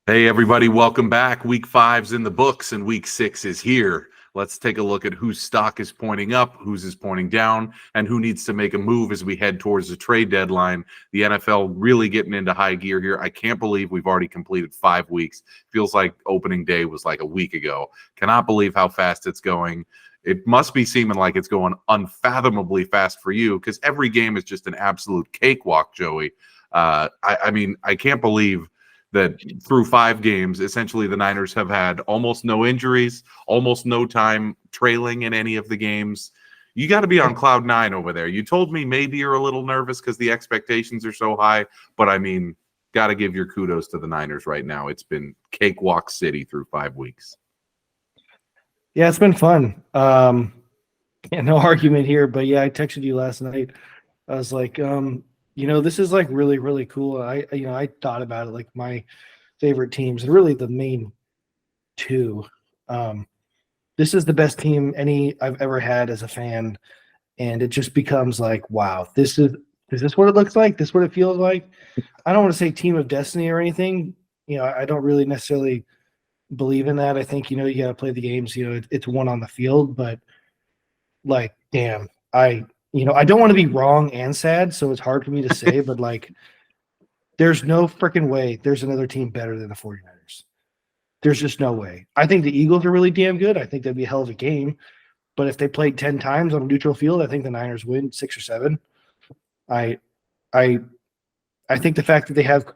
Hey, everybody, welcome back. Week 5's in the books and week 6 is here. Let's take a look at whose stock is pointing up, whose is pointing down, and who needs to make a move as we head towards the trade deadline. The NFL really getting into high gear here. I can't believe we've already completed 5 weeks. Feels like opening day was like a week ago. Cannot believe how fast it's going. It must be seeming like it's going unfathomably fast for you because every game is just an absolute cakewalk, Joey. I mean, I can't believe that through 5 games, essentially the Niners have had almost no injuries, almost no time trailing in any of the games. You got to be on cloud 9 over there. You told me maybe you're a little nervous because the expectations are so high, but I mean, got to give your kudos to the Niners right now. It's been cakewalk city through 5 weeks. Yeah, it's been fun. No argument here, but yeah, I texted you last night. I was like, this is like really, really cool. I thought about it, like my favorite teams and really the main two. This is the best team I've ever had as a fan, and it just becomes like, wow, is this what it looks like? This what it feels like? I don't want to say team of destiny or anything. I don't really necessarily believe in that. I think you got to play the games. It's one on the field, but like, damn, I don't want to be wrong and sad, so it's hard for me to say, but like, there's no freaking way there's another team better than the 49ers. There's just no way. I think the Eagles are really damn good. I think that'd be a hell of a game. But if they played 10 times on a neutral field, I think the Niners win 6 or 7. I think the fact that they have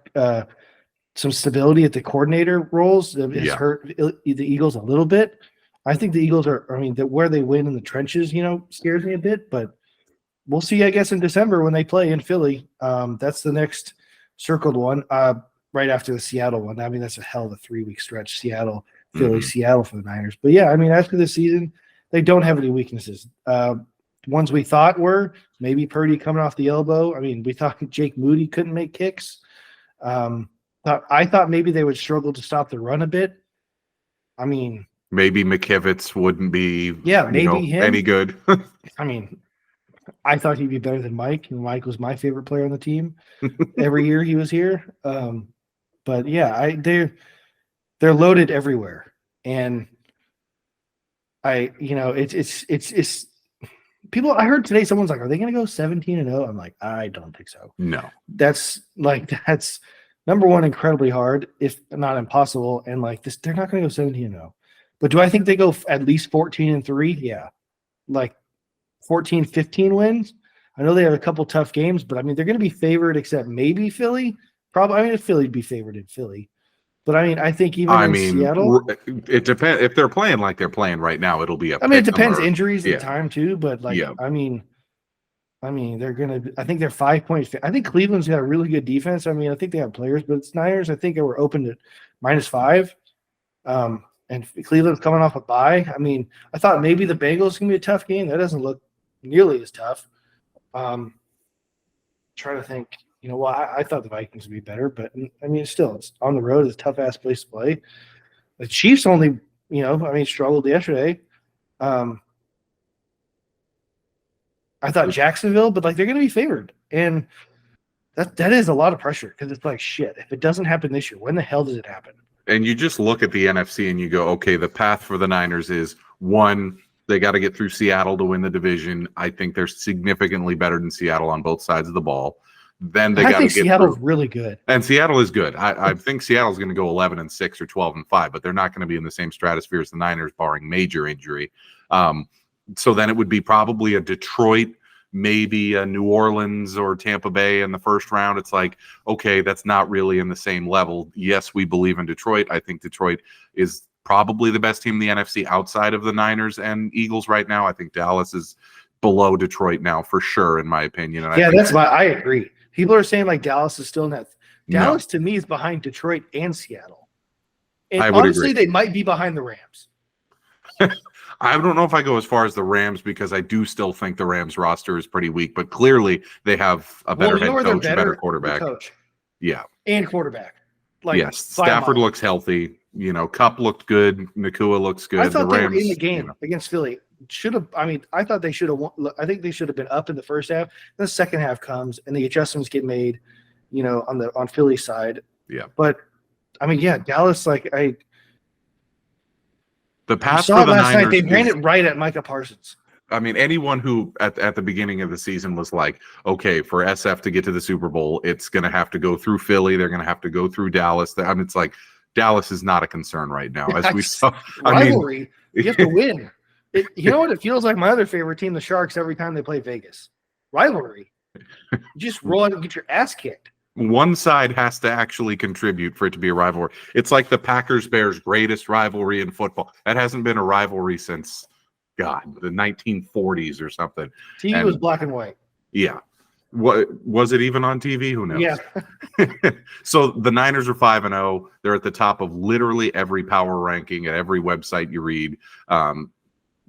some stability at the coordinator roles has hurt the Eagles a little bit. I think the Eagles where they win in the trenches, scares me a bit, but we'll see, I guess, in December when they play in Philly. That's the next circled one, right after the Seattle one. I mean, that's a hell of a 3-week stretch, Seattle, Philly, Seattle for the Niners. But yeah, I mean, after the season, they don't have any weaknesses. Ones we thought were maybe Purdy coming off the elbow. I mean, we thought Jake Moody couldn't make kicks. I thought maybe they would struggle to stop the run a bit. I mean, maybe McKivitz wouldn't be him. Any good. I mean, I thought he'd be better than Mike, and Mike was my favorite player on the team every year he was here. But yeah, they're loaded everywhere, and it's people. I heard today someone's like, "Are they going to go 17-0?" I'm like, I don't think so. No, that's number one, incredibly hard, if not impossible, and like this, they're not going to go 17-0. But do I think they go at least 14-3? Yeah, like 14-15 wins. I know they have a couple tough games, but I mean, they're going to be favored except maybe Philly. Probably, I mean, if Philly'd be favored in Philly. But I mean, I think even Seattle. It depends. If they're playing like they're playing right now, it'll be up. I mean, it depends injuries and time too, but like, I mean, they're going to, I think they're 5 points. I think Cleveland's got a really good defense. I mean, I think they have players, but it's Niners. I think they were open to -5. And Cleveland's coming off a bye. I mean, I thought maybe the Bengals can be a tough game. That doesn't look nearly as tough. Trying to think, I thought the Vikings would be better, but I mean, still, it's on the road. It's a tough ass place to play. The Chiefs only, struggled yesterday. I thought Jacksonville, but like they're going to be favored, and that is a lot of pressure because it's like shit. If it doesn't happen this year, when the hell does it happen? And you just look at the NFC and you go, okay, the path for the Niners is 1. They got to get through Seattle to win the division. I think they're significantly better than Seattle on both sides of the ball. Then they got to get Seattle's through. Really good, and Seattle is good. I think Seattle's going to go 11-6 or 12-5, but they're not going to be in the same stratosphere as the Niners, barring major injury. So then it would be probably a Detroit, maybe a New Orleans or Tampa Bay in the first round. It's like, okay, that's not really in the same level. Yes, we believe in Detroit. I think Detroit is probably the best team in the NFC outside of the Niners and Eagles right now. I think Dallas is below Detroit now for sure, in my opinion. And I agree. People are saying like Dallas is still in that. Dallas to me is behind Detroit and Seattle. And I would honestly, agree. They might be behind the Rams. I don't know if I go as far as the Rams because I do still think the Rams roster is pretty weak, but clearly they have a better head coach, a better quarterback. Yeah. And quarterback. Yes. Stafford looks healthy. Kupp looked good. Nakua looks good. I thought they were in the game against Philly. I thought they should have won. I think they should have been up in the first half. Then the second half comes and the adjustments get made, on Philly's side. Yeah. But I mean, yeah, Dallas, like The you path saw for it the last night. Niners They ran is, it right at Micah Parsons. I mean, anyone who at the beginning of the season was like, okay, for SF to get to the Super Bowl, it's going to have to go through Philly. They're going to have to go through Dallas. I mean, it's like Dallas is not a concern right now, as we saw. Rivalry. You have to win. You know what? It feels like my other favorite team, the Sharks, every time they play Vegas. Rivalry. You just roll out and get your ass kicked. One side has to actually contribute for it to be a rivalry. It's like the Packers-Bears greatest rivalry in football. That hasn't been a rivalry since, God, the 1940s or something. TV was black and white. Yeah. What was it even on TV? Who knows? Yeah. So the Niners are 5-0. They're at the top of literally every power ranking at every website you read.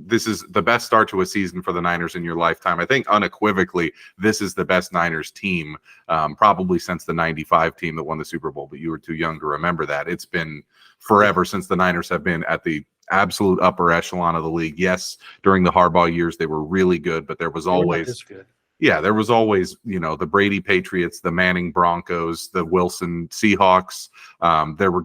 This is the best start to a season for the Niners in your lifetime. I think unequivocally, this is the best Niners team, probably since the 95 team that won the Super Bowl, but you were too young to remember that. It's been forever since the Niners have been at the absolute upper echelon of the league. Yes, during the Harbaugh years, they were really good, but there was always good. Yeah, there was always, the Brady Patriots, the Manning Broncos, the Wilson Seahawks. There were,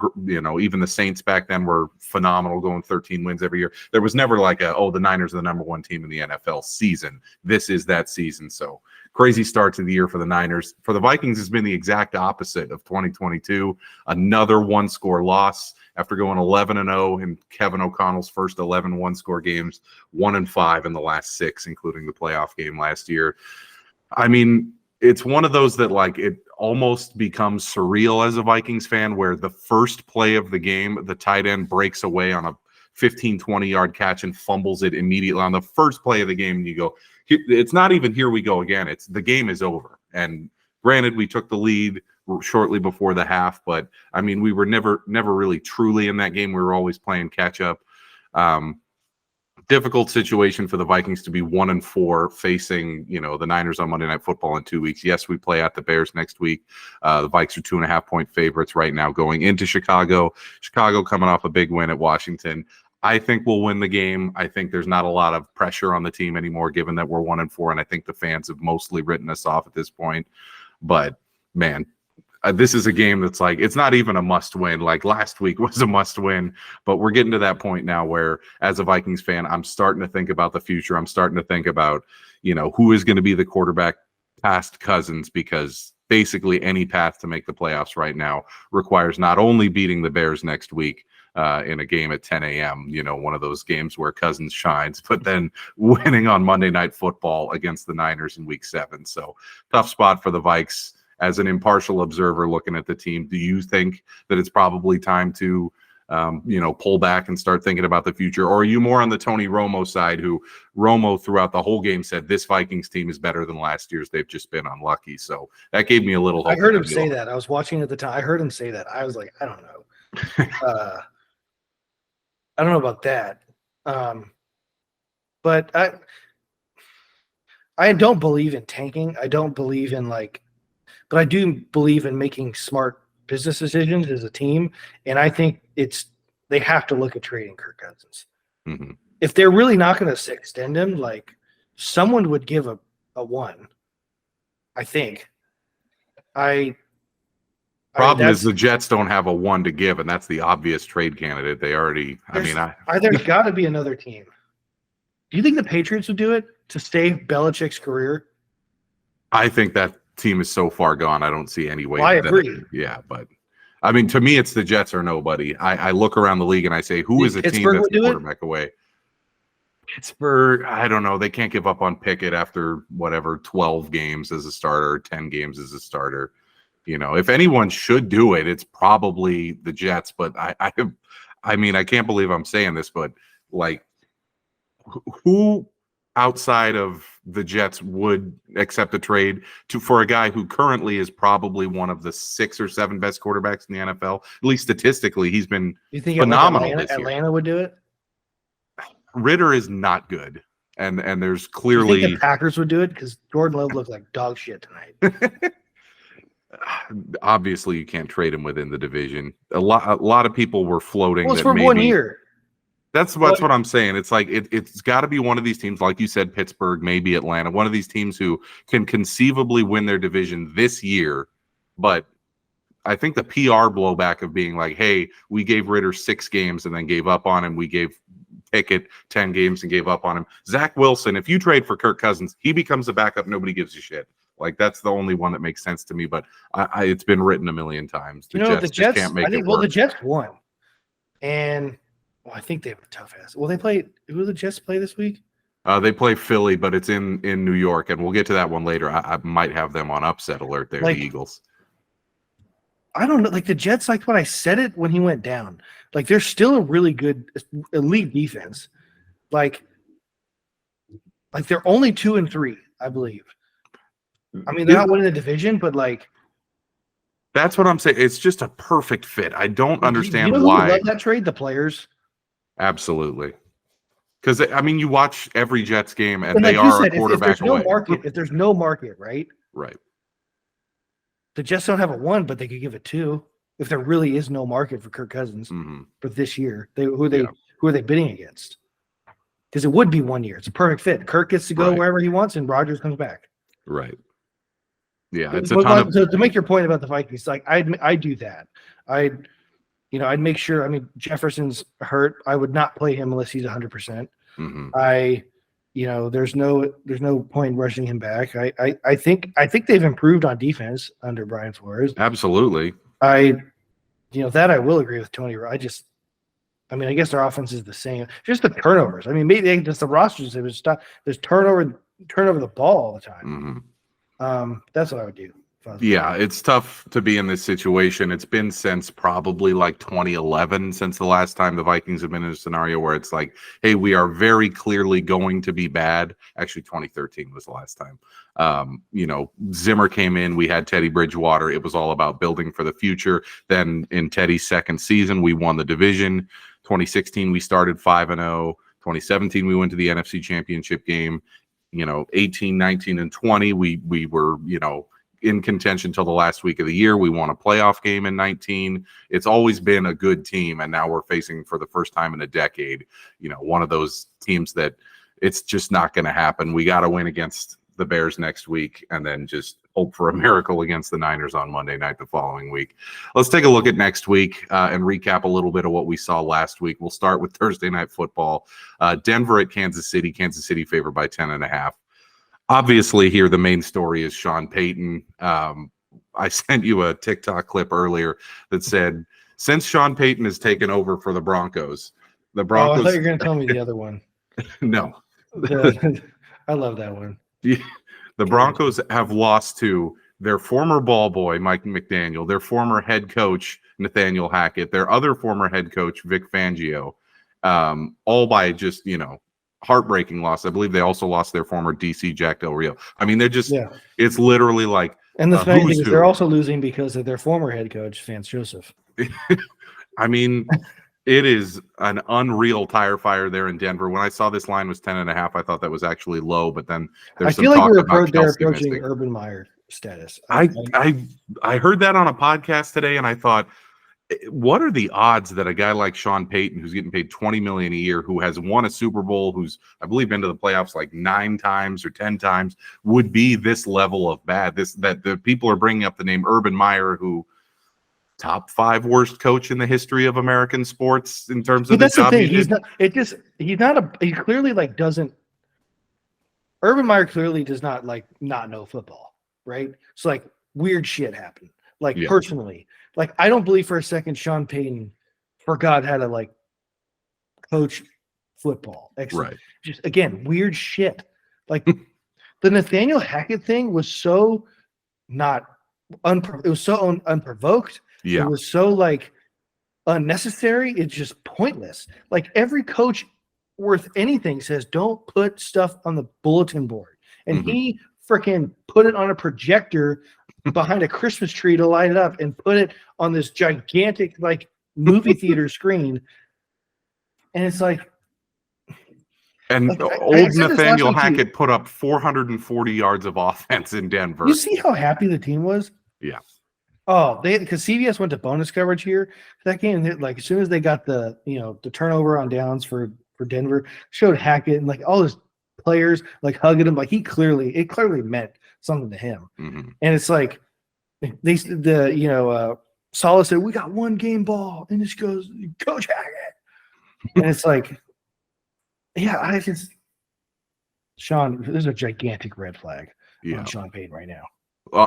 even the Saints back then were phenomenal, going 13 wins every year. There was never like the Niners are the number one team in the NFL season. This is that season. So crazy start to the year for the Niners. For the Vikings, it's been the exact opposite of 2022. Another one-score loss after going 11-0 in Kevin O'Connell's first 11 one-score games, 1-5 in the last 6, including the playoff game last year. I mean, it's one of those that like it almost becomes surreal as a Vikings fan, where the first play of the game, the tight end breaks away on a 15, 20-yard catch and fumbles it immediately on the first play of the game. And you go, it's not even here we go again. It's the game is over. And granted, we took the lead shortly before the half, but I mean, we were never really truly in that game. We were always playing catch up. Difficult situation for the Vikings to be 1-4 facing, the Niners on Monday Night Football in 2 weeks. Yes, we play at the Bears next week. The Vikes are 2.5-point favorites right now going into Chicago. Chicago coming off a big win at Washington. I think we'll win the game. I think there's not a lot of pressure on the team anymore, given that we're 1-4, and I think the fans have mostly written us off at this point. But man, this is a game that's like, it's not even a must win. Like last week was a must win, but we're getting to that point now where as a Vikings fan, I'm starting to think about the future. I'm starting to think about, who is going to be the quarterback past Cousins, because basically any path to make the playoffs right now requires not only beating the Bears next week in a game at 10 a.m., one of those games where Cousins shines, but then winning on Monday Night Football against the Niners in week 7. So tough spot for the Vikes. As an impartial observer looking at the team, do you think that it's probably time to, pull back and start thinking about the future? Or are you more on the Tony Romo side, who Romo throughout the whole game said this Vikings team is better than last year's? They've just been unlucky. So that gave me a little hope. I heard him say that. I was watching at the time. I heard him say that. I was like, I don't know. I don't know about that. But I don't believe in tanking. I don't believe in but I do believe in making smart business decisions as a team. And I think they have to look at trading Kirk Cousins. Mm-hmm. If they're really not going to extend him, someone would give a 1, I think. Problem is the Jets don't have a 1 to give, and that's the obvious trade candidate. They already, there's got to be another team. Do you think the Patriots would do it to save Belichick's career? I think that team is so far gone. I don't see any way. Well, I agree. Yeah, but I mean, to me, it's the Jets or nobody. I look around the league and I say, who is a team that's a quarterback away? Pittsburgh, I don't know. They can't give up on Pickett after 12 games as a starter, 10 games as a starter. If anyone should do it, it's probably the Jets. But I can't believe I'm saying this, but who outside of the Jets would accept a trade for a guy who currently is probably one of the 6 or 7 best quarterbacks in the NFL? At least statistically, he's been phenomenal this year. Atlanta would do it? Ritter is not good. And there's clearly... You think the Packers would do it? Because Jordan Love looked like dog shit tonight. Obviously, you can't trade him within the division. A lot of people were floating. Well, it's for 1 year. That's what I'm saying. It's like it's got to be one of these teams, like you said, Pittsburgh, maybe Atlanta, one of these teams who can conceivably win their division this year, but I think the PR blowback of being like, hey, we gave Ritter 6 games and then gave up on him. We gave Pickett 10 games and gave up on him. Zach Wilson, if you trade for Kirk Cousins, he becomes a backup. Nobody gives a shit. Like, that's the only one that makes sense to me. But it's been written a million times. The Jets just can't make it work. The Jets won. And I think they have a tough ass. Well, who do the Jets play this week? They play Philly, but it's in New York, and we'll get to that one later. I might have them on upset alert there, the Eagles. I don't know. Like, the Jets, like when I said it when he went down, like, they're still a really good elite defense. Like they're only 2-3, I believe. I mean, they're not winning the division, but like, that's what I'm saying. It's just a perfect fit. I don't understand who why. love that trade? The players. Absolutely. Because, I mean, you watch every Jets game, and they are a quarterback away. If there's no market, right? Right. The Jets don't have a 1, but they could give it 2 if there really is no market for Kirk Cousins for this year. Who are they bidding against? Because it would be 1 year. It's a perfect fit. Kirk gets to go wherever he wants, and Rodgers comes back. Right. Yeah, it's a ton of. To make your point about the Vikings, like I do that. I'd make sure. I mean, Jefferson's hurt. I would not play him unless he's 100%. There's no point rushing him back. I think they've improved on defense under Brian Flores. Absolutely. That I will agree with Tony. I guess their offense is the same. Just the turnovers. I mean, maybe just the rosters. It was stuff. There's turn over the ball all the time. That's what I would do. Yeah, it's tough to be in this situation. It's been since probably like 2011 since the last time the Vikings have been in a scenario where it's like, hey, we are very clearly going to be bad. Actually, 2013 was the last time. Zimmer came in. We had Teddy Bridgewater. It was all about building for the future. Then in Teddy's second season, we won the division. 2016, we started 5-0. 2017, we went to the NFC Championship game. 18, 19, and 20, we were, in contention till the last week of the year. We won a playoff game in 19. It's always been a good team, and now we're facing for the first time in a decade, one of those teams that it's just not going to happen. We got to win against the Bears next week and then just hope for a miracle against the Niners on Monday night the following week. Let's take a look at next week and recap a little bit of what we saw last week. We'll start with Thursday Night Football. Denver at Kansas City. Kansas City favored by 10.5. Obviously, here the main story is Sean Payton. I sent you a TikTok clip earlier that said, since Sean Payton has taken over for the Broncos, I thought you were going to tell me the other one. No. I love that one. The Broncos have lost to their former ball boy, Mike McDaniel, their former head coach, Nathaniel Hackett, their other former head coach, Vic Fangio, all by just, heartbreaking loss. I believe they also lost their former DC, Jack Del Rio. I mean, they're just, it's literally like. And the funny thing is they're also losing because of their former head coach, Vance Joseph. I mean, it is an unreal tire fire there in Denver. When I saw this line was 10.5, I thought that was actually low, but then there's some talk about they're approaching Urban Meyer status. I heard that on a podcast today, and I thought, what are the odds that a guy like Sean Payton, who's getting paid $20 million a year, who has won a Super Bowl, who's, I believe, been to the playoffs like 9 times or 10 times, would be this level of bad? That the people are bringing up the name Urban Meyer, who top 5 worst coach in the history of American sports in terms of the job he did. He clearly doesn't. Urban Meyer clearly does not not know football, right? So weird shit happened. Personally. I don't believe for a second Sean Payton forgot how to coach football. Right. Just again, weird shit. The Nathaniel Hackett thing was so it was so unprovoked. Yeah. It was so unnecessary. It's just pointless. Every coach worth anything says don't put stuff on the bulletin board. And he freaking put it on a projector behind a Christmas tree to light it up and put it on this gigantic movie theater screen. And it's old Nathaniel Hackett put up 440 yards of offense in Denver. You see how happy the team was? Yeah. Oh, because CBS went to bonus coverage here. That game, as soon as they got the turnover on downs for Denver, showed Hackett and all his players hugging him. It clearly meant something to him. Mm-hmm. And it's Saleh said, "We got one game ball," and this goes, "Coach Hackett," and it's like, yeah, I just Sean. There's a gigantic red flag on Sean Payton right now.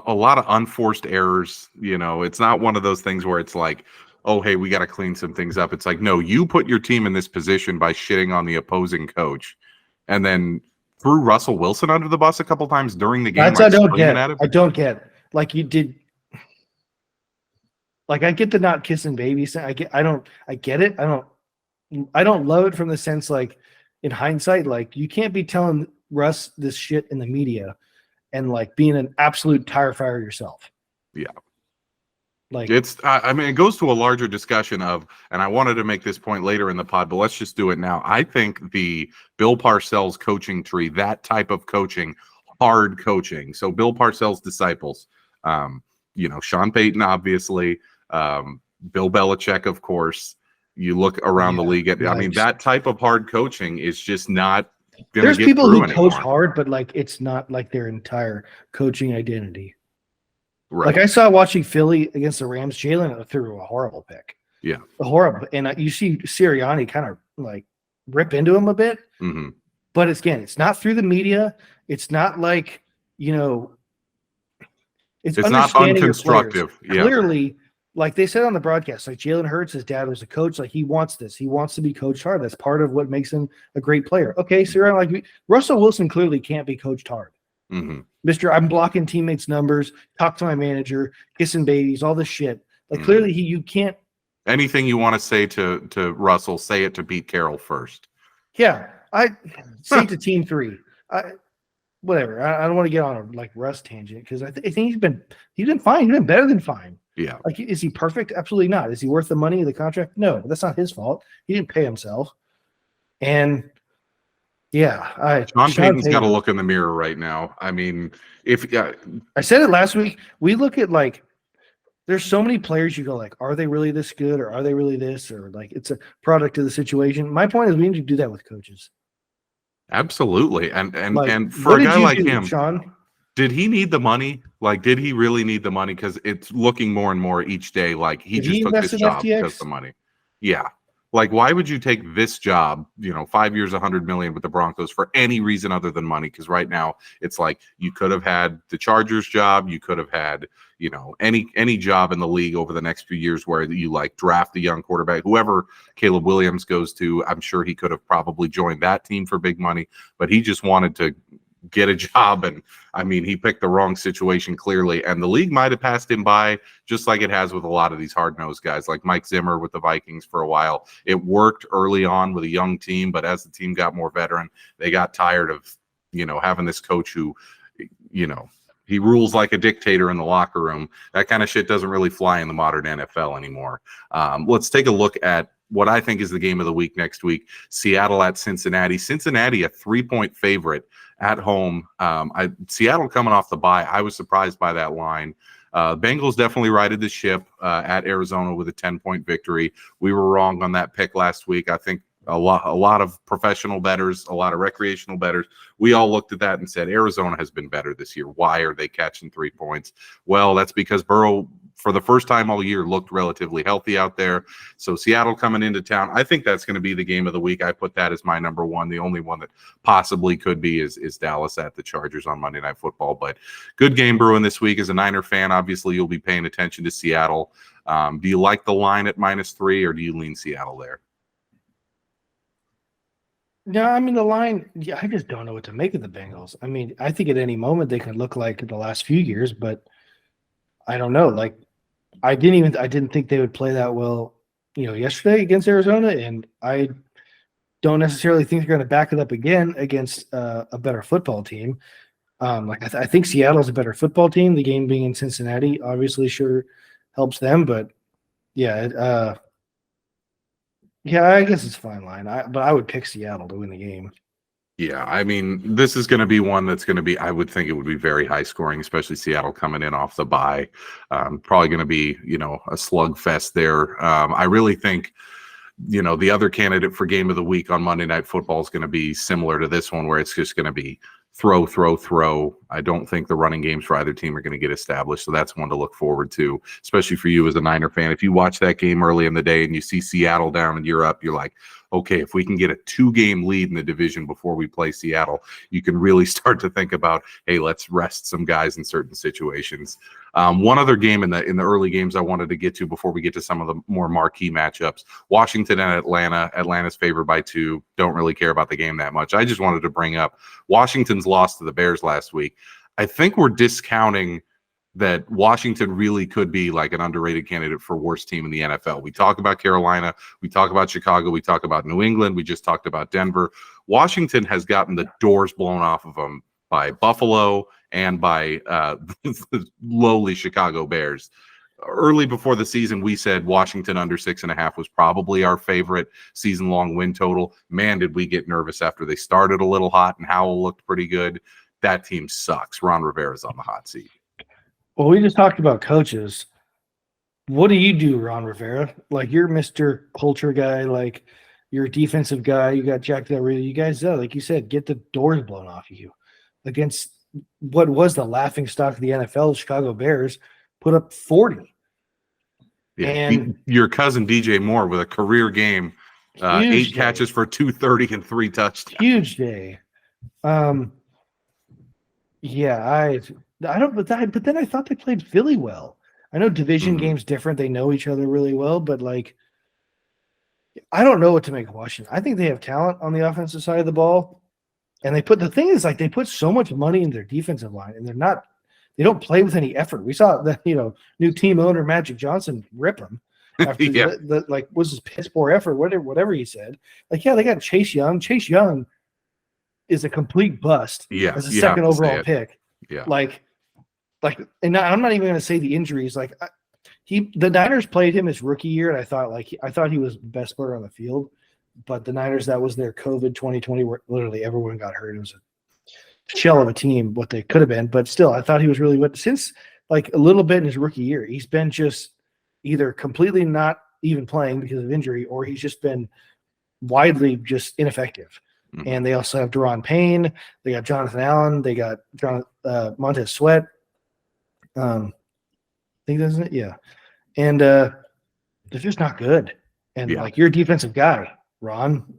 A lot of unforced errors. It's not one of those things where it's like, oh, hey, we got to clean some things up. It's like, no, you put your team in this position by shitting on the opposing coach, and then threw Russell Wilson under the bus a couple times during the game. That's I don't get. I don't get. Like you did. Like I get the not kissing babies. I get it. I don't love it from the sense like in hindsight, like you can't be telling Russ this shit in the media and like being an absolute tire fire yourself. Yeah. Like it goes to a larger discussion of, and I wanted to make this point later in the pod, but let's just do it now. I think the Bill Parcells coaching tree, that type of coaching, hard coaching. So Bill Parcells' disciples, Sean Payton, obviously, Bill Belichick, of course. You look around the league at, that type of hard coaching is just not going to get people through who anymore. coach hard, but like it's not like their entire coaching identity. Right. Like I saw watching Philly against the Rams, Jalen threw a horrible pick. Yeah. Horrible. And you see Sirianni kind of like rip into him a bit. Mm-hmm. But it's not through the media. It's not like, it's not unconstructive. Yeah. Clearly, like they said on the broadcast, like Jalen Hurts, his dad was a coach. Like he wants this. He wants to be coached hard. That's part of what makes him a great player. Okay, so like Russell Wilson clearly can't be coached hard. Mm-hmm. Mr. I'm blocking teammates' numbers, talk to my manager, kissing babies, all this shit. Like clearly you can't. Anything you want to say to Russell, say it to Pete Carroll first. Yeah, I say to Team 3. Whatever. I don't want to get on a like Russ tangent because I think he's been fine. He's been better than fine. Yeah. Like, is he perfect? Absolutely not. Is he worth the money of the contract? No, that's not his fault. He didn't pay himself. And yeah, Sean Payton's got to look in the mirror right now. I mean, I said it last week, we look at like there's so many players you go like, are they really this good or are they really this or like it's a product of the situation. My point is we need to do that with coaches. Absolutely, and like, for a guy like him, Sean, did he need the money? Like, did he really need the money? Because it's looking more and more each day like he just took this job because of the money. Yeah. Like, why would you take this job, 5 years, $100 million with the Broncos for any reason other than money? Because right now it's like you could have had the Chargers job. You could have had, any job in the league over the next few years where you like draft a young quarterback. Whoever Caleb Williams goes to, I'm sure he could have probably joined that team for big money. But he just wanted to get a job. And I mean, he picked the wrong situation clearly. And the league might have passed him by, just like it has with a lot of these hard-nosed guys, like Mike Zimmer with the Vikings for a while. It worked early on with a young team, but as the team got more veteran, they got tired of, having this coach who, he rules like a dictator in the locker room. That kind of shit doesn't really fly in the modern NFL anymore. Let's take a look at what I think is the game of the week next week. Seattle at Cincinnati. Cincinnati, a 3-point favorite at home. Seattle coming off the bye. I was surprised by that line. Bengals definitely righted the ship at Arizona with a 10-point victory. We were wrong on that pick last week. I think a lot of professional bettors, a lot of recreational bettors, we all looked at that and said, Arizona has been better this year. Why are they catching 3 points? Well, that's because Burrow, for the first time all year, looked relatively healthy out there. So Seattle coming into town, I think that's going to be the game of the week. I put that as my number one. The only one that possibly could be is Dallas at the Chargers on Monday Night Football. But good game brewing this week. As a Niner fan, obviously you'll be paying attention to Seattle. Do you like the line at -3 or do you lean Seattle there? No, I mean the line. Yeah, I just don't know what to make of the Bengals. I mean, I think at any moment they could look like the last few years, but I don't know. Like, I didn't think they would play that well, yesterday against Arizona, and I don't necessarily think they're going to back it up again against a better football team. I think Seattle's a better football team. The game being in Cincinnati obviously sure helps them, but yeah, I guess it's a fine line. But I would pick Seattle to win the game. Yeah, I mean, this is going to be one that's going to be, I would think it would be very high scoring, especially Seattle coming in off the bye. Probably going to be, a slugfest there. I really think, the other candidate for game of the week on Monday Night Football is going to be similar to this one, where it's just going to be throw, I don't think the running games for either team are going to get established. So that's one to look forward to, especially for you as a Niner fan. If you watch that game early in the day and you see Seattle down and you're up, you're like, okay, if we can get a 2-game lead in the division before we play Seattle, you can really start to think about, hey, let's rest some guys in certain situations. One other game in the early games I wanted to get to before we get to some of the more marquee matchups, Washington and Atlanta. Atlanta's favored by 2. Don't really care about the game that much. I just wanted to bring up Washington's loss to the Bears last week. I think we're discounting that Washington really could be like an underrated candidate for worst team in the NFL. We talk about Carolina, we talk about Chicago, we talk about New England, we just talked about Denver. Washington has gotten the doors blown off of them by Buffalo and by the lowly Chicago Bears. Early before the season, we said Washington under 6.5 was probably our favorite season-long win total. Man, did we get nervous after they started a little hot and Howell looked pretty good. That team sucks. Ron Rivera's on the hot seat. Well, we just talked about coaches. What do you do, Ron Rivera? Like, you're Mr. Culture guy. Like, you're a defensive guy. You got Jack Del Rio. You guys, like you said, get the doors blown off of you against what was the laughing stock of the NFL, Chicago Bears, put up 40. Yeah, and your cousin DJ Moore with a career game, 8 catches for 230 and 3 touchdowns. Huge day. Yeah, I don't, but then I thought they played Philly well. I know division games different; they know each other really well, but like, I don't know what to make of Washington. I think they have talent on the offensive side of the ball, and they put so much money in their defensive line, and they don't play with any effort. We saw that new team owner Magic Johnson rip them after was his piss poor effort, whatever he said. Like, yeah, they got Chase Young. Chase Young is a complete bust. As a second overall pick. Yeah. And I'm not even going to say the injuries. Like, the Niners played him his rookie year, and I thought he was the best player on the field. But the Niners, that was their COVID 2020, where literally everyone got hurt. It was a shell of a team, what they could have been. But still, I thought he was really good. Since like a little bit in his rookie year, he's been just either completely not even playing because of injury, or he's just been widely just ineffective. Mm-hmm. And they also have Daron Payne. They got Jonathan Allen. They got Montez Sweat. I think that's it. Yeah. And they're just not good. And like, you're a defensive guy, Ron.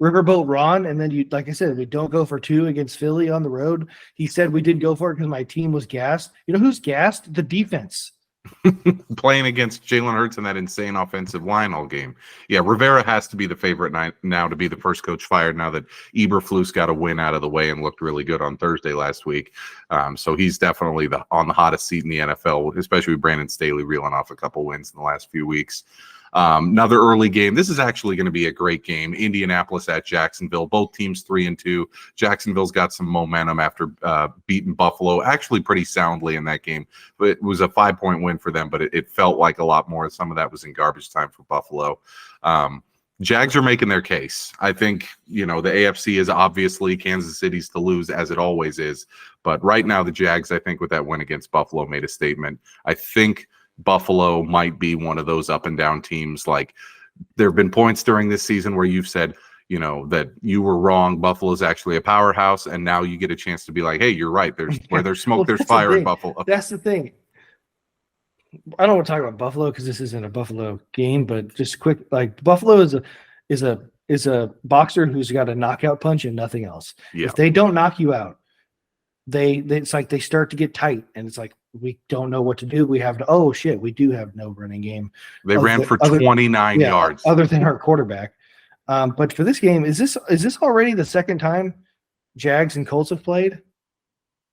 Riverboat Ron, and then like I said, we don't go for 2 against Philly on the road. He said we didn't go for it because my team was gassed. You know who's gassed? The defense. Playing against Jalen Hurts and that insane offensive line all game. Yeah, Rivera has to be the favorite now to be the first coach fired now that Eberflus got a win out of the way and looked really good on Thursday last week. So he's definitely on the hottest seat in the NFL, especially with Brandon Staley reeling off a couple wins in the last few weeks. Another early game. This is actually going to be a great game. Indianapolis at Jacksonville. Both teams 3-2. Jacksonville's got some momentum after beating Buffalo, actually pretty soundly in that game. But it was a 5-point win for them, but it felt like a lot more. Some of that was in garbage time for Buffalo. Jags are making their case. I think, the AFC is obviously Kansas City's to lose, as it always is. But right now, the Jags, I think, with that win against Buffalo, made a statement. I think Buffalo might be one of those up and down teams. Like, there have been points during this season where you've said, that you were wrong. Buffalo's actually a powerhouse. And now you get a chance to be like, hey, you're right. Where there's smoke, there's fire in Buffalo. That's the thing. I don't want to talk about Buffalo because this isn't a Buffalo game, but just quick, like, Buffalo is a boxer who's got a knockout punch and nothing else. Yeah. If they don't knock you out, it's like they start to get tight, and it's like, we don't know what to do. We do have no running game. They ran for 29 yards. Other than our quarterback. But for this game, is this already the second time Jags and Colts have played?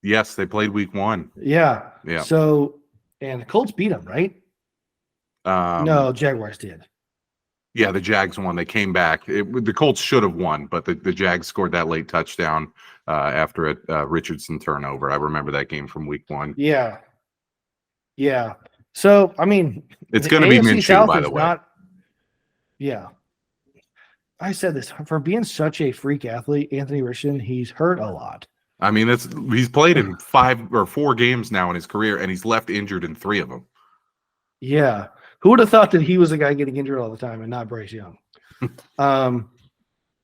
Yes, they played week 1. Yeah. Yeah. So, and the Colts beat them, right? No, Jaguars did. Yeah, the Jags won. They came back. The Colts should have won, but the Jags scored that late touchdown after a Richardson turnover. I remember that game from week 1. Yeah. Yeah. So, I mean, it's going to be Minshew, by the way. Yeah. I said this, for being such a freak athlete, Anthony Richardson, he's hurt a lot. I mean, he's played in 5 or 4 games now in his career, and he's left injured in 3 of them. Yeah. Who would have thought that he was the guy getting injured all the time and not Bryce Young?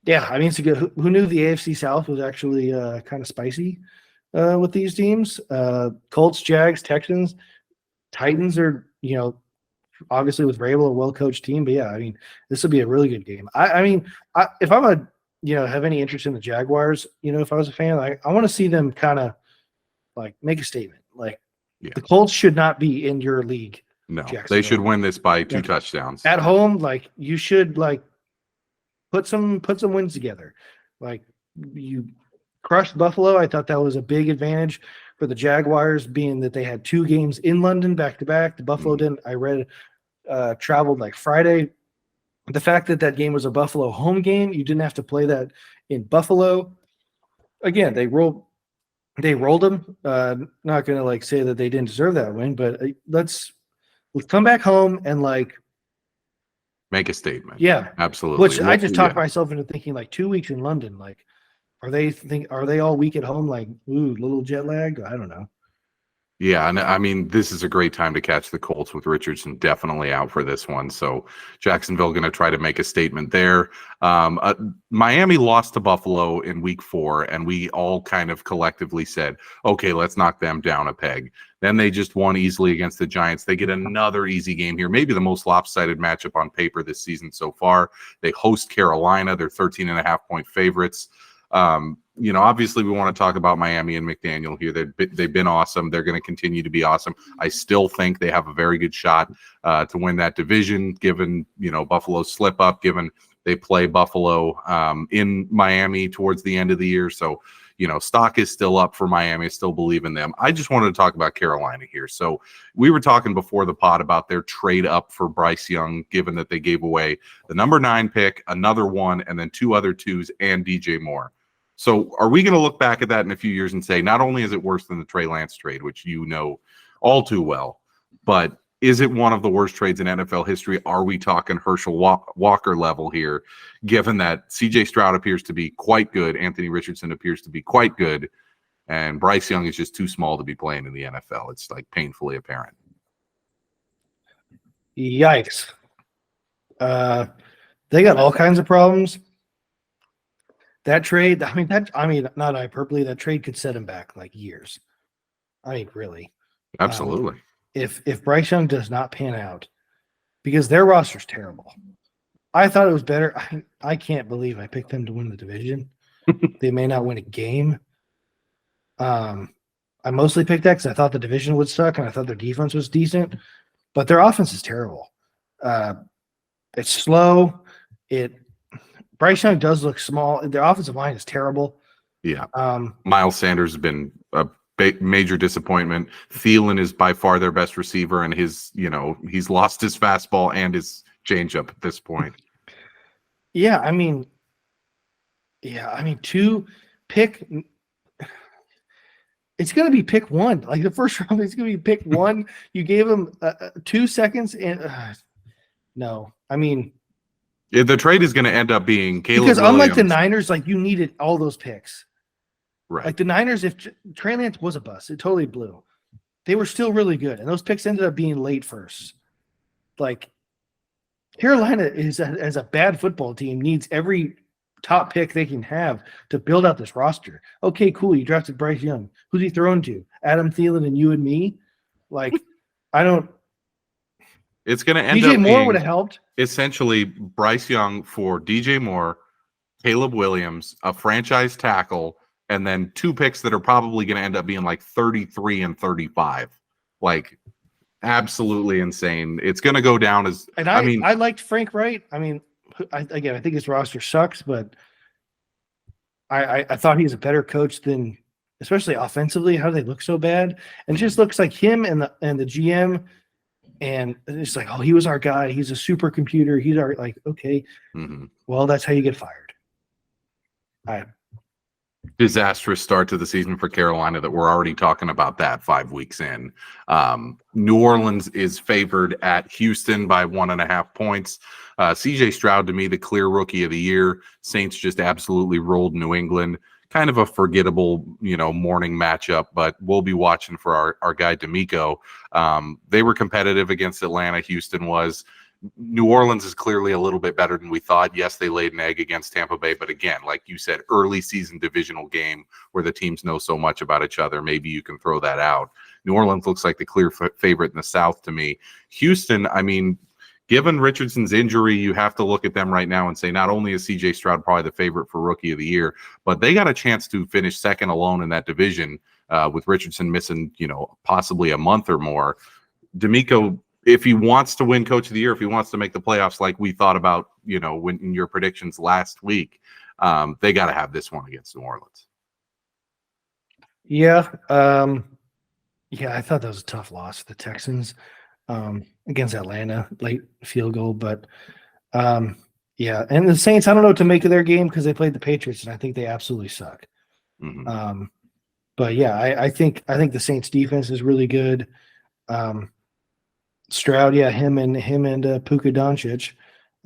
Yeah, I mean, it's a good. Who knew the AFC South was actually kind of spicy with these teams? Colts, Jags, Texans, Titans are, obviously with Vrabel, a well-coached team. But yeah, I mean, this will be a really good game. I mean, if I'm have any interest in the Jaguars, if I was a fan, I want to see them kind of like make a statement. Like Yeah. the Colts should not be in your league. No, they should win this by 2 touchdowns. At home, like you should put some wins together. Like you crushed Buffalo. I thought that was a big advantage for the Jaguars, being that they had 2 games in London back to back. The Buffalo didn't. I read traveled like Friday. The fact that game was a Buffalo home game, you didn't have to play that in Buffalo. Again, they rolled them. Not going to say that they didn't deserve that win, but let's come back home and make a statement. Yeah, absolutely. Which I just talked myself into thinking 2 weeks in London. Are they all week at home? Little jet lag? I don't know. Yeah, and I mean, this is a great time to catch the Colts with Richardson definitely out for this one. So Jacksonville going to try to make a statement there. Miami lost to Buffalo in week 4, and we all kind of collectively said, okay, let's knock them down a peg. Then they just won easily against the Giants. They get another easy game here, maybe the most lopsided matchup on paper this season so far. They host Carolina. They're 13.5-point favorites. Obviously we want to talk about Miami and McDaniel here. They've been awesome. They're going to continue to be awesome. I still think they have a very good shot to win that division, given, Buffalo's slip up, given they play Buffalo in Miami towards the end of the year. So, stock is still up for Miami. I still believe in them. I just wanted to talk about Carolina here. So we were talking before the pod about their trade up for Bryce Young, given that they gave away the number 9 pick, another 1, and then 2 other 2s and DJ Moore. So are we going to look back at that in a few years and say, not only is it worse than the Trey Lance trade, which all too well, but is it one of the worst trades in NFL history? Are we talking Herschel Walker level here, given that CJ Stroud appears to be quite good, Anthony Richardson appears to be quite good, and Bryce Young is just too small to be playing in the NFL? It's painfully apparent. Yikes. They got all kinds of problems. That trade, not hyperbole, that trade could set him back years. Really. Absolutely. If Bryce Young does not pan out, because their roster's terrible. I thought it was better. I can't believe I picked them to win the division. They may not win a game. I mostly picked that because I thought the division would suck and I thought their defense was decent, but their offense is terrible. It's slow. Bryce Young does look small. Their offensive line is terrible. Yeah. Miles Sanders has been a major disappointment. Thielen is by far their best receiver, and he's lost his fastball and his changeup at this point. Yeah, to pick. It's going to be pick 1. The first round, it's going to be pick 1. You gave him 2 seconds, and no, the trade is going to end up being Caleb because Williams. Unlike the Niners, you needed all those picks. Right. The Niners, if Trey Lance was a bust, it totally blew. They were still really good, and those picks ended up being late first. Carolina as a bad football team needs every top pick they can have to build out this roster. Okay, cool. You drafted Bryce Young. Who's he thrown to? Adam Thielen and you and me? I don't. It's going to end DJ up Moore being would have helped. Essentially, Bryce Young for DJ Moore, Caleb Williams, a franchise tackle, and then 2 picks that are probably going to end up being 33 and 35. Absolutely insane. It's going to go down as. And I liked Frank Wright. I think his roster sucks, but I thought he's a better coach than, especially offensively. How do they look so bad? And it just looks like him and the GM. And it's he was our guy. He's a supercomputer. He's our okay. Mm-hmm. Well, that's how you get fired. Disastrous start to the season for Carolina that we're already talking about that 5 weeks in. New Orleans is favored at Houston by 1.5 points. CJ Stroud, to me, the clear rookie of the year. Saints just absolutely rolled New England. Kind of a forgettable, morning matchup, but we'll be watching for our guy D'Amico. They were competitive against Atlanta. Houston was. New Orleans is clearly a little bit better than we thought. Yes, they laid an egg against Tampa Bay, but again, like you said, early season divisional game where the teams know so much about each other. Maybe you can throw that out. New Orleans looks like the clear favorite in the South to me. Houston, I mean, given Richardson's injury, you have to look at them right now and say not only is C.J. Stroud probably the favorite for Rookie of the Year, but they got a chance to finish second alone in that division with Richardson missing, possibly a month or more. D'Amico, if he wants to win Coach of the Year, if he wants to make the playoffs like we thought about, when in your predictions last week, they got to have this one against New Orleans. Yeah. I thought that was a tough loss. The Texans against Atlanta, late field goal. But, and the Saints, I don't know what to make of their game because they played the Patriots, and I think they absolutely suck. Mm-hmm. But, yeah, I think the Saints defense is really good. Stroud, him and Puka Doncic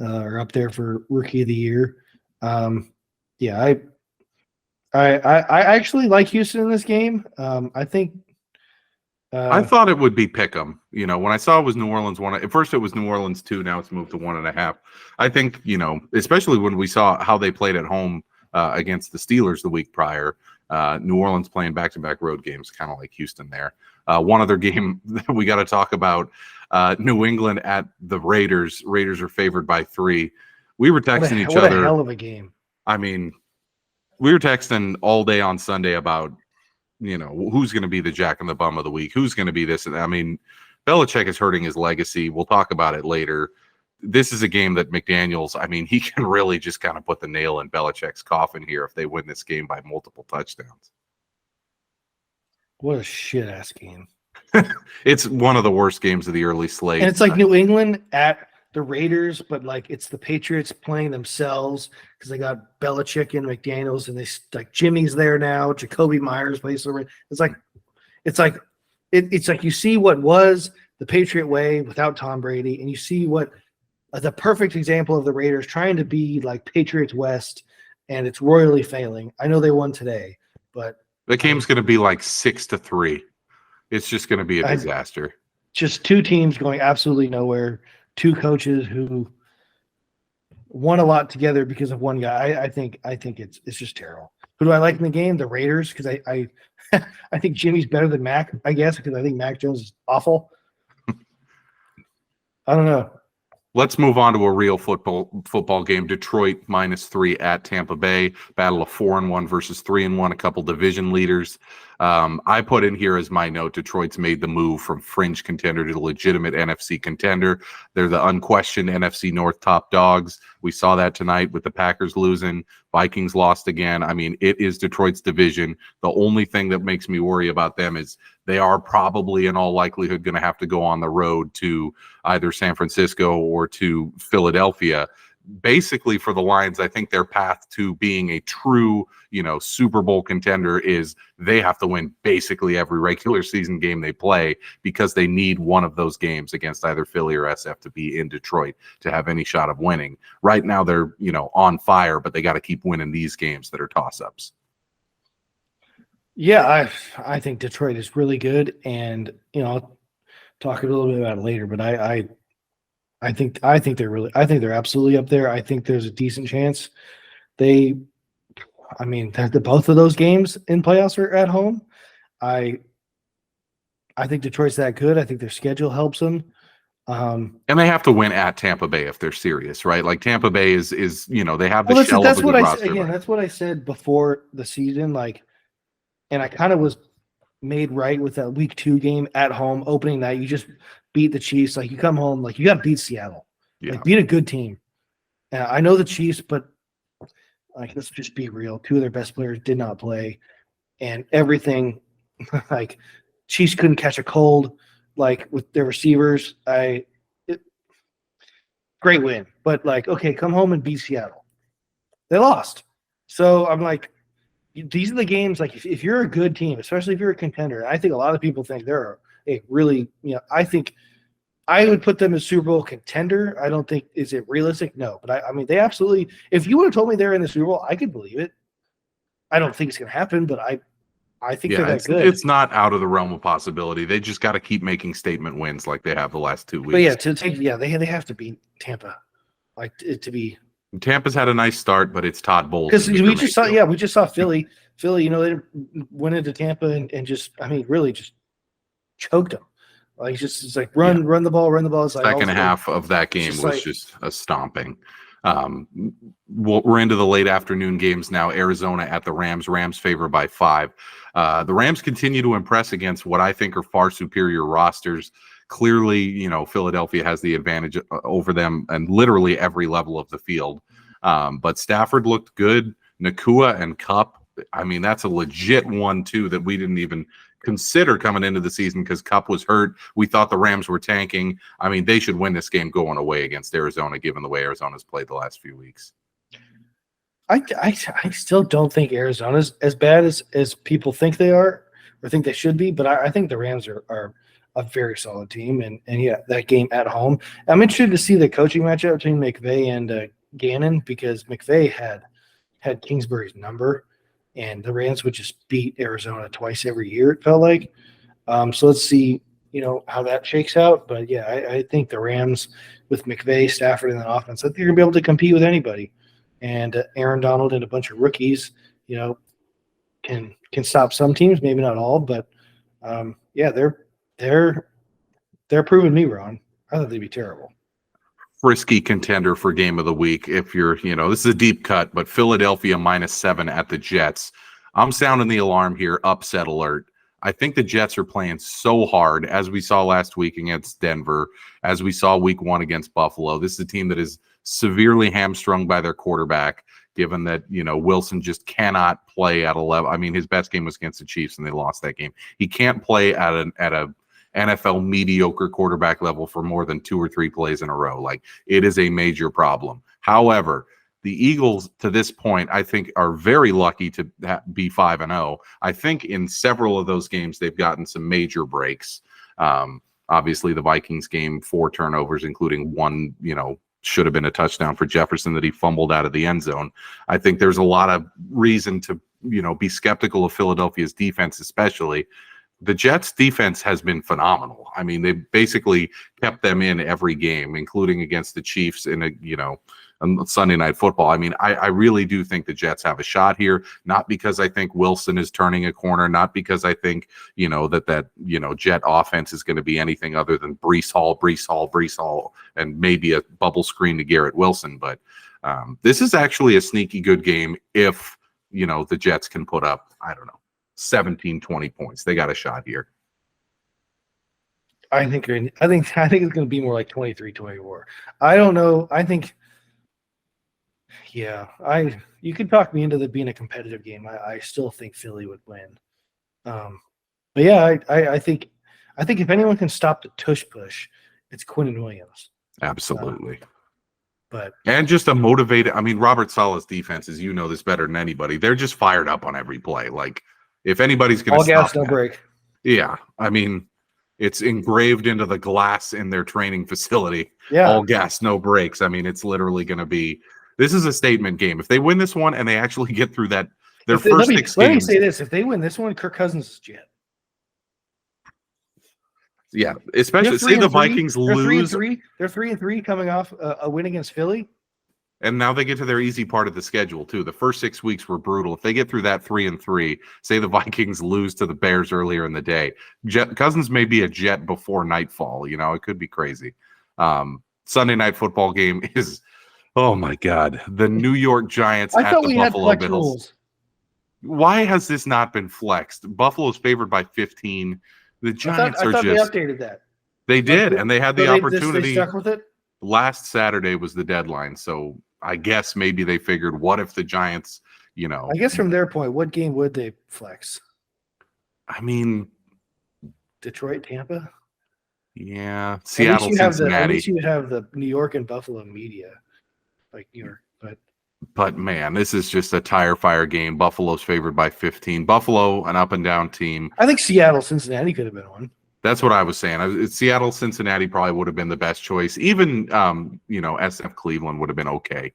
are up there for Rookie of the Year. I actually like Houston in this game. I think I thought it would be Pick'em. When I saw it was New Orleans 1, at first it was New Orleans 2. Now it's moved to 1.5. I think especially when we saw how they played at home against the Steelers the week prior. New Orleans playing back-to-back road games, kind of like Houston there. One other game that we got to talk about, New England at the Raiders. Raiders are favored by 3. We were texting each other. What a hell of a game. I mean, we were texting all day on Sunday about, who's going to be the jack in the bum of the week? Who's going to be this? I mean, Belichick is hurting his legacy. We'll talk about it later. This is a game that McDaniels, I mean, he can really just kind of put the nail in Belichick's coffin here if they win this game by multiple touchdowns. What a shit-ass game. It's one of the worst games of the early slate. And it's like New England at the Raiders, but like it's the Patriots playing themselves because they got Belichick and McDaniels, and they like Jimmy's there now. Jacoby Myers plays the Raiders. It's like you see what was the Patriot way without Tom Brady, and you see what the perfect example of the Raiders trying to be like Patriots West, and it's royally failing. I know they won today, but the game's going to be like 6-3. It's just going to be a disaster. Just two teams going absolutely nowhere. Two coaches who won a lot together because of one guy. I think it's just terrible. Who do I like in the game? The Raiders, because I I think Jimmy's better than Mac, I guess, because I think Mac Jones is awful. I don't know. Let's move on to a real football game. Detroit -3 at Tampa Bay. Battle of 4-1 versus 3-1. A couple division leaders. I put in here as my note, Detroit's made the move from fringe contender to legitimate NFC contender. They're the unquestioned NFC North top dogs. We saw that tonight with the Packers losing. Vikings lost again. I mean, it is Detroit's division. The only thing that makes me worry about them is they are probably in all likelihood going to have to go on the road to either San Francisco or to Philadelphia. Basically, for the Lions, I think their path to being a true, Super Bowl contender is they have to win basically every regular season game they play because they need one of those games against either Philly or SF to be in Detroit to have any shot of winning. Right now, they're, on fire, but they got to keep winning these games that are toss-ups. Yeah, I think Detroit is really good, and I'll talk a little bit about it later. But I think they're absolutely up there. I think there's a decent chance both of those games in playoffs are at home. I think Detroit's that good. I think their schedule helps them. And they have to win at Tampa Bay if they're serious, right? Like Tampa Bay is they have the shell of a good roster. That's what I said before the season. And I kind of was made right with that week 2 game at home opening night. You just beat the Chiefs. Like you come home, like you got to beat Seattle. Yeah. Like beat a good team. I know the Chiefs, but let's just be real. 2 of their best players did not play, and everything. Like Chiefs couldn't catch a cold. Like with their receivers, great win. But okay, come home and beat Seattle. They lost. So I'm like, these are the games, if you're a good team, especially if you're a contender, I think a lot of people think they're a really, I think I would put them as Super Bowl contender. I don't think, is it realistic? No. But I mean, they absolutely, if you would have told me they're in the Super Bowl, I could believe it. I don't think it's going to happen, but I think Yeah, they're that good. it's not out of the realm of possibility. They just got to keep making statement wins like they have the last 2 weeks. But yeah, they have to beat Tampa, like to be. Tampa's had a nice start, but it's Todd Bowles. Because we just saw Philly. Philly, they went into Tampa and just, really just choked them. Like it's like run the ball. It's like second half of that game was just a stomping. We're into the late afternoon games now. Arizona at the Rams. Rams favored by 5. The Rams continue to impress against what I think are far superior rosters. Clearly, Philadelphia has the advantage over them and literally every level of the field. But Stafford looked good. Nakua and Kupp, that's a legit 1-2 that we didn't even consider coming into the season because Kupp was hurt. We thought the Rams were tanking. They should win this game going away against Arizona, given the way Arizona's played the last few weeks. I still don't think Arizona's as bad as people think they are or think they should be, but I think the Rams are a very solid team. And yeah, that game at home. I'm interested to see the coaching matchup between McVay and Gannon, because McVay had Kingsbury's number, and the Rams would just beat Arizona twice every year, it felt like. So let's see, how that shakes out. But yeah, I think the Rams with McVay, Stafford, and the offense, I think they're gonna be able to compete with anybody. And Aaron Donald and a bunch of rookies, can stop some teams, maybe not all, but yeah, they're proving me wrong. I thought they'd be terrible. Frisky contender for game of the week. If you're, this is a deep cut, but Philadelphia -7 at the Jets. I'm sounding the alarm here. Upset alert. I think the Jets are playing so hard, as we saw last week against Denver, as we saw week 1 against Buffalo. This is a team that is severely hamstrung by their quarterback, given that, Wilson just cannot play at a level. His best game was against the Chiefs and they lost that game. He can't play at a NFL mediocre quarterback level for more than 2 or 3 plays in a row. Like, it is a major problem. However, the Eagles to this point, I think, are very lucky to be 5-0. I think in several of those games, they've gotten some major breaks. Obviously, the Vikings game, 4 turnovers, including 1, should have been a touchdown for Jefferson that he fumbled out of the end zone. I think there's a lot of reason to, be skeptical of Philadelphia's defense, especially. The Jets' defense has been phenomenal. They basically kept them in every game, including against the Chiefs in on Sunday Night Football. I really do think the Jets have a shot here, not because I think Wilson is turning a corner, not because I think, that Jet offense is going to be anything other than Breece Hall, and maybe a bubble screen to Garrett Wilson. But this is actually a sneaky good game if, the Jets can put up, 17, 20 points. They got a shot here. I think it's going to be more like 23-24. I don't know. I think, yeah, you could talk me into being a competitive game. I still think Philly would win. But yeah, I think if anyone can stop the tush push, it's Quinnen Williams. Absolutely. And just a motivated, Robert Saleh's defense, as you know this better than anybody, they're just fired up on every play. Like, if anybody's going to stop, all gas, no break. Yeah, it's engraved into the glass in their training facility. Yeah, all gas, no breaks. It's literally going to be. This is a statement game. If they win this one and they actually get through that, their first 6 games. Let me say this: if they win this one, Kirk Cousins is jet. Yeah, especially say the Vikings lose. They're 3-3 coming off a win against Philly. And now they get to their easy part of the schedule, too. The first 6 weeks were brutal. If they get through that 3-3, say the Vikings lose to the Bears earlier in the day, Cousins may be a jet before nightfall. It could be crazy. Sunday Night Football game is, oh, my God, the New York Giants at the Buffalo Bills. Why has this not been flexed? Buffalo's favored by 15. The Giants I thought they updated that. They did, and they had the opportunity. They stuck with it? Last Saturday was the deadline, so I guess maybe they figured, what if the Giants, I guess from their point, what game would they flex? Detroit, Tampa? Yeah, Seattle, Cincinnati. At least you would have the New York and Buffalo media, like New York. But man, this is just a tire fire game. Buffalo's favored by 15. Buffalo, an up and down team. I think Seattle, Cincinnati could have been one. That's what I was saying. Seattle, Cincinnati probably would have been the best choice. Even, SF Cleveland would have been okay.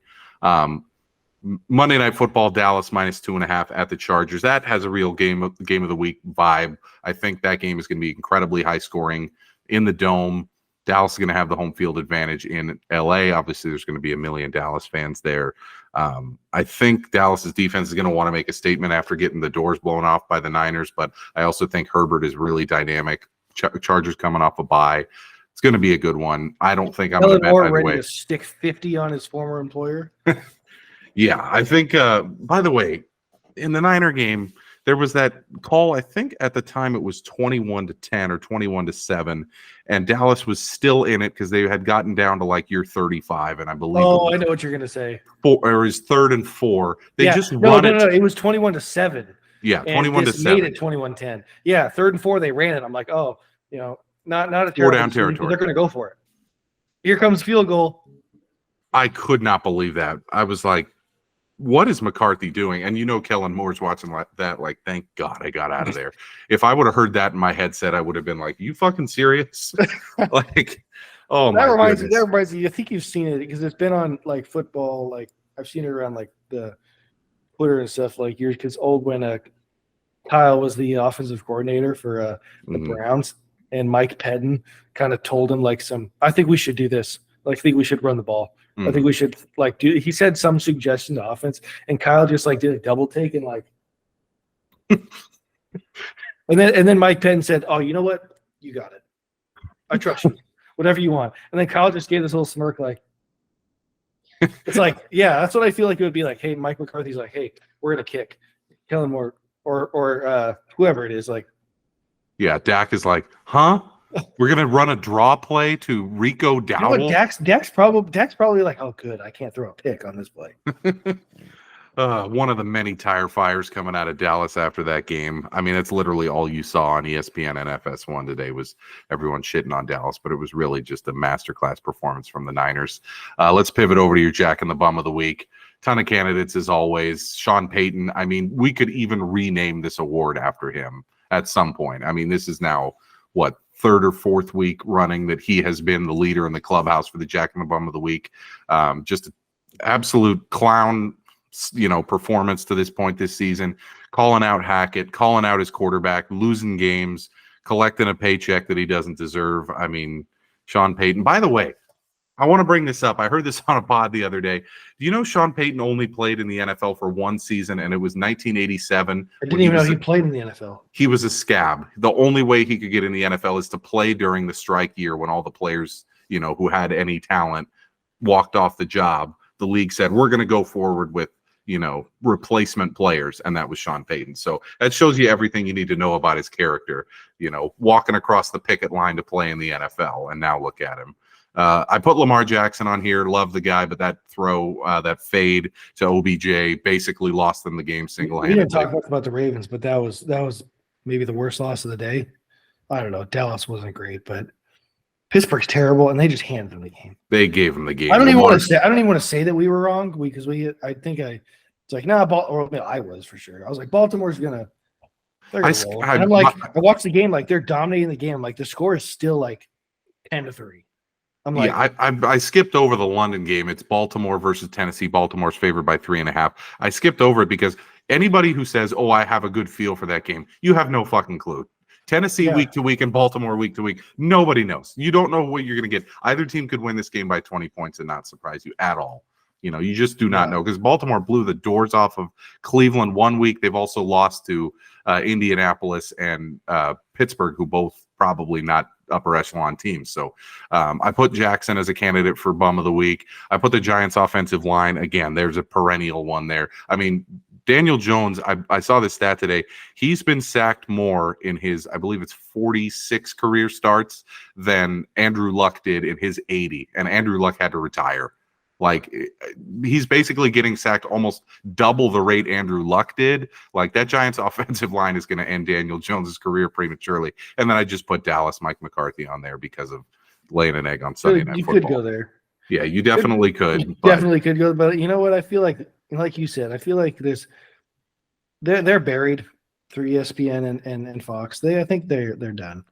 Monday Night Football, Dallas -2.5 at the Chargers. That has a real game of the week vibe. I think that game is going to be incredibly high scoring in the Dome. Dallas is going to have the home field advantage in LA. Obviously, there's going to be a million Dallas fans there. I think Dallas's defense is going to want to make a statement after getting the doors blown off by the Niners, but I also think Herbert is really dynamic. Chargers coming off a bye. It's going to be a good one. I don't think I'm going to bet either ready way. to stick 50 on his former employer. Yeah, I think, by the way, in the Niner game, there was that call, I think at the time it was 21-10 or 21-7, and Dallas was still in it because they had gotten down to like year 35, and I believe I know what you're going to say. Or is 3rd and 4. They just no, run it. No, it was 21-7. Yeah, 21-7. Made it 21-10. Yeah, 3rd and 4, they ran it. I'm like, not a four down territory. They're going to go for it. Here comes field goal. I could not believe that. I was like, what is McCarthy doing? And Kellen Moore's watching that, like, thank God I got out of there. If I would have heard that in my headset, I would have been like, you fucking serious? Like, oh my goodness. That reminds me, I think you've seen it because it's been on like football, like I've seen it around like the Twitter and stuff like years because when Kyle was the offensive coordinator for the Browns and Mike Pedden kind of told him like I think we should do this. Like, I think we should run the ball. I think we should he said some suggestion to offense and Kyle just like did a double take and like and then Mike Penn said, "Oh, you know what? You got it. I trust you. Whatever you want." And then Kyle just gave this little smirk like it's like, yeah, that's what I feel like it would be like, hey, Mike McCarthy's like, hey, we're gonna kick Kellen Moore or whoever it is, like yeah, Dak is like, huh? We're gonna run a draw play to Rico Dowdle. You know what, Dak's probably like, oh, good, I can't throw a pick on this play. One of the many tire fires coming out of Dallas after that game. I mean, it's literally all you saw on ESPN and FS1 today was everyone shitting on Dallas, but it was really just a masterclass performance from the Niners. Let's pivot over to your Jack and the Bum of the Week. Ton of candidates as always. Sean Payton. I mean, we could even rename this award after him at some point. I mean, this is now what, 3rd or 4th week running that he has been the leader in the clubhouse for the Jack and the Bum of the Week. Just an absolute clown, performance to this point this season. Calling out Hackett, calling out his quarterback, losing games, collecting a paycheck that he doesn't deserve. I mean, Sean Payton. By the way, I want to bring this up. I heard this on a pod the other day. Do you know Sean Payton only played in the NFL for one season, and it was 1987? I didn't even know he played in the NFL. He was a scab. The only way he could get in the NFL is to play during the strike year when all the players, who had any talent walked off the job. The league said, we're going to go forward with, replacement players, and that was Sean Payton. So that shows you everything you need to know about his character, walking across the picket line to play in the NFL, and now look at him. I put Lamar Jackson on here. Love the guy, but that throw, that fade to OBJ basically lost them the game single-handedly. We didn't talk much about the Ravens, but that was maybe the worst loss of the day. I don't know. Dallas wasn't great, but Pittsburgh's terrible, and they just handed them the game. They gave them the game. I don't even want to say that we were wrong because it's like, nah, I was for sure. I was like, Baltimore's gonna roll. And I'm like, I watched the game, like they're dominating the game. Like the score is still like 10-3. I'm like, yeah, I skipped over the London game. It's Baltimore versus Tennessee. Baltimore's favored by 3.5. I skipped over it because anybody who says, "Oh, I have a good feel for that game," you have no fucking clue. Tennessee week to week and Baltimore week to week. Nobody knows. You don't know what you're going to get. Either team could win this game by 20 points and not surprise you at all. You just do not know because Baltimore blew the doors off of Cleveland one week. They've also lost to Indianapolis and Pittsburgh, who both probably not upper echelon teams. So I put Jackson as a candidate for Bum of the Week. I put the Giants offensive line. Again, there's a perennial one there. I mean, Daniel Jones, I saw this stat today. He's been sacked more in his, I believe it's 46 career starts than Andrew Luck did in his 80. And Andrew Luck had to retire. Like, he's basically getting sacked almost double the rate Andrew Luck did. Like, that Giants offensive line is going to end Daniel Jones's career prematurely. And then I just put Dallas Mike McCarthy on there because of laying an egg on Sunday Night Football. You could go there. Yeah, you definitely could. You definitely could go. But you know what? I feel like you said, I feel like they're buried through ESPN and Fox. I think they're done.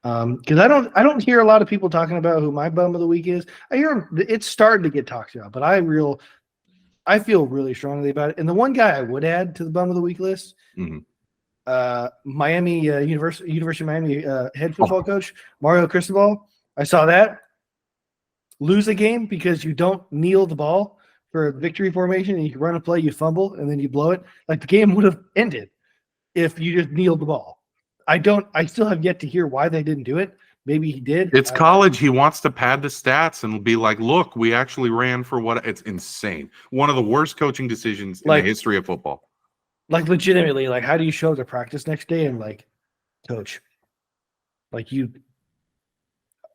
Because I don't hear a lot of people talking about who my bum of the week is. I hear it's starting to get talked about, but I feel really strongly about it. And the one guy I would add to the bum of the week list, Miami University of Miami head football coach Mario Cristobal. I saw that lose a game because you don't kneel the ball for a victory formation and you run a play, you fumble, and then you blow it. Like the game would have ended if you just kneeled the ball. I still have yet to hear why they didn't do it. Maybe he did. It's college. He wants to pad the stats and be like, look, we actually ran for what? It's insane. One of the worst coaching decisions in the history of football. Like legitimately, like how do you show up to practice next day and like, coach, like you,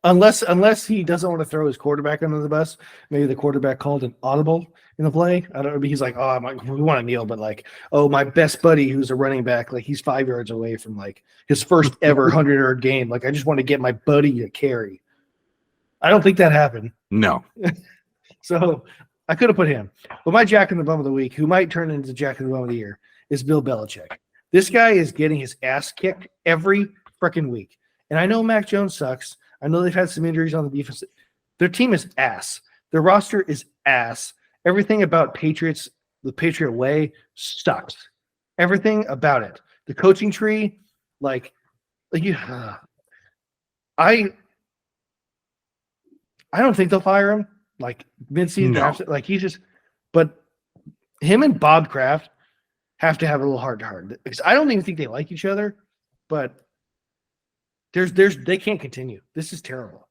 unless he doesn't want to throw his quarterback under the bus, maybe the quarterback called an audible in the play. I don't know. He's like, oh, we want to kneel, but like, oh, my best buddy who's a running back, like he's 5 yards away from like his first ever 100-yard game. Like I just want to get my buddy to carry. I don't think that happened. No. So I could have put him. But my Jack in the Bum of the week, who might turn into Jack in the Bum of the year, is Bill Belichick. This guy is getting his ass kicked every freaking week. And I know Mac Jones sucks. I know they've had some injuries on the defense. Their team is ass. Their roster is ass. Everything about Patriots, the Patriot way, sucks. Everything about it. The coaching tree, I don't think they'll fire him. Like mid-season draft, like he's just. But him and Bob Kraft have to have a little heart-to-heart because I don't even think they like each other. But they can't continue. This is terrible.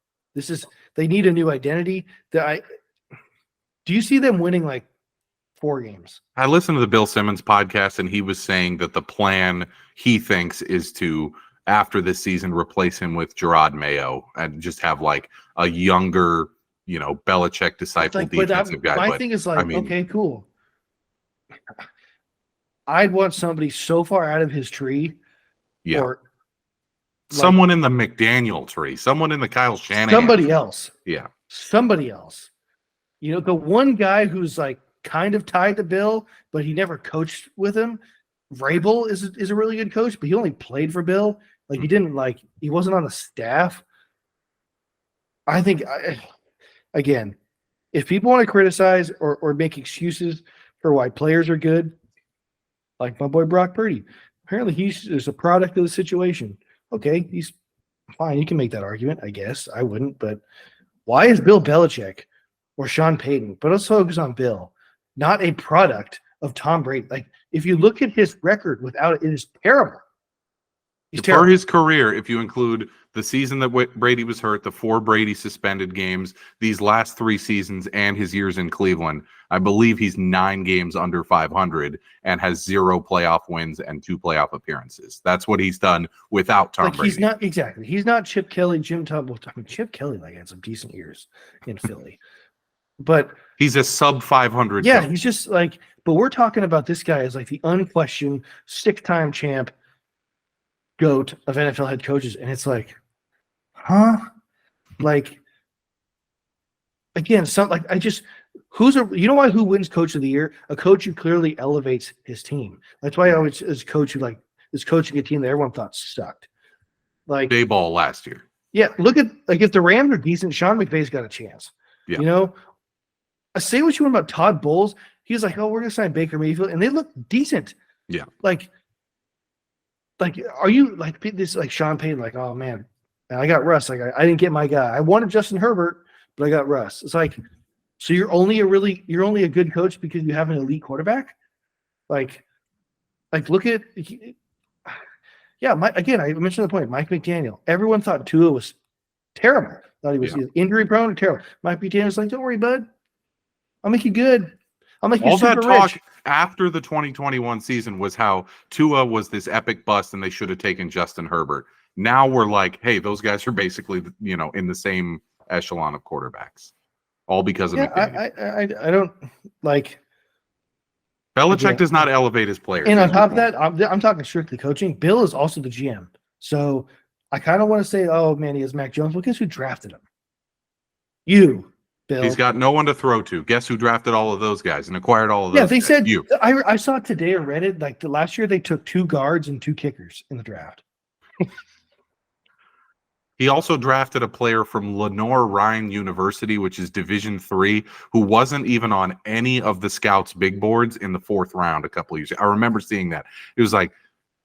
They need a new identity. Do you see them winning like 4 games? I listened to the Bill Simmons podcast, and he was saying that the plan he thinks is to, after this season, replace him with Gerard Mayo and just have like a younger, Belichick disciple defensive guy. My thing is like, okay, cool. I'd want somebody so far out of his tree, or someone in the McDaniel tree, someone in the Kyle Shanahan, somebody else. Yeah, somebody else. The one guy who's like kind of tied to Bill, but he never coached with him. Vrabel is a really good coach, but he only played for Bill. Like he wasn't on the staff. I think again, if people want to criticize or make excuses for why players are good, like my boy Brock Purdy, apparently he's a product of the situation. Okay, he's fine. You can make that argument, I guess. I wouldn't, but why is Bill Belichick or Sean Payton, but let's focus on Bill, not a product of Tom Brady? Like, if you look at his record without it, it is terrible. For his career, if you include the season that Brady was hurt, the 4 Brady suspended games, these last 3 seasons, and his years in Cleveland, I believe he's 9 games under 500 and has 0 playoff wins and 2 playoff appearances. That's what he's done without Tom Brady. He's not Chip Kelly, Jim Tebow. I mean, Chip Kelly had some decent years in Philly, but he's a sub 500. Yeah, he's just like. But we're talking about this guy as like the unquestioned 6-time champ, GOAT of NFL head coaches, and it's like, huh? Like, again, who wins coach of the year? A coach who clearly elevates his team. That's why I was as coach who is coaching a team that everyone thought sucked. Like Dayball last year. Yeah, look at if the Rams are decent, Sean McVay's got a chance. Yeah. I say what you want about Todd Bowles. He was like, oh, we're gonna sign Baker Mayfield, and they look decent. Yeah. Like, are you like this? Like Sean Payton, like, oh man, I got Russ. Like, I didn't get my guy. I wanted Justin Herbert, but I got Russ. It's like, so you're only a good coach because you have an elite quarterback. Like look at, I mentioned the point. Mike McDaniel. Everyone thought Tua was terrible. Thought he was injury prone or terrible. Mike McDaniel's like, don't worry, bud. I'll make you good. I'll make you all super that talk rich. After the 2021 season was how Tua was this epic bust and they should have taken Justin Herbert. Now we're like, hey, those guys are basically, in the same echelon of quarterbacks, all because of McDaniel. I don't like. Belichick does not elevate his players. And on top of that, I'm talking strictly coaching. Bill is also the GM, so I kind of want to say, oh man, he has Mac Jones. Well, guess who drafted him? You. Bill. He's got no one to throw to. Guess who drafted all of those guys and acquired all of those? Yeah, they said you. I saw today or read it. Like the last year, they took 2 guards and 2 kickers in the draft. He also drafted a player from Lenore-Ryan University, which is Division III, who wasn't even on any of the scouts' big boards in the 4th round a couple of years ago. I remember seeing that. It was like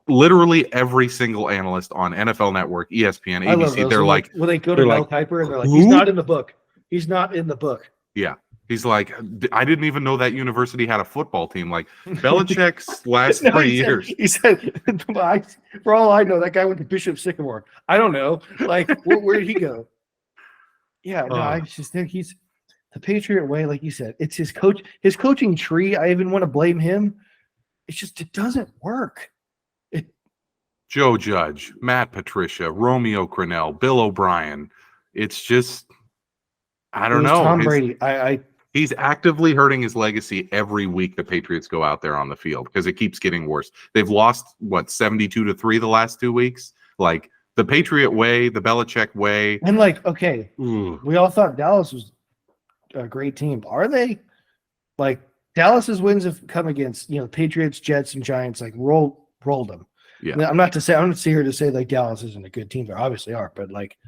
literally every single analyst on NFL Network, ESPN, ABC, I love those. they're like, when they go to they're Mel like, Kiper and they're like, who? he's not in the book. He's not in the book. Yeah. He's like, I didn't even know that university had a football team. Like Belichick's last 3 years. He said, for all I know, that guy went to Bishop Sycamore. I don't know. Like, where did he go? Yeah, no, I just think he's the Patriot way, like you said. It's his coaching tree. I even want to blame him. It's just it doesn't work. Joe Judge, Matt Patricia, Romeo Crennel, Bill O'Brien. It's just, I don't know. Tom Brady. He's actively hurting his legacy every week the Patriots go out there on the field because it keeps getting worse. They've lost, 72-3 the last 2 weeks? Like, the Patriot way, the Belichick way. And like, okay, we all thought Dallas was a great team. Are they? Like, Dallas's wins have come against, Patriots, Jets, and Giants, like rolled them. Yeah. I'm not here to say like Dallas isn't a good team. They obviously are, but like,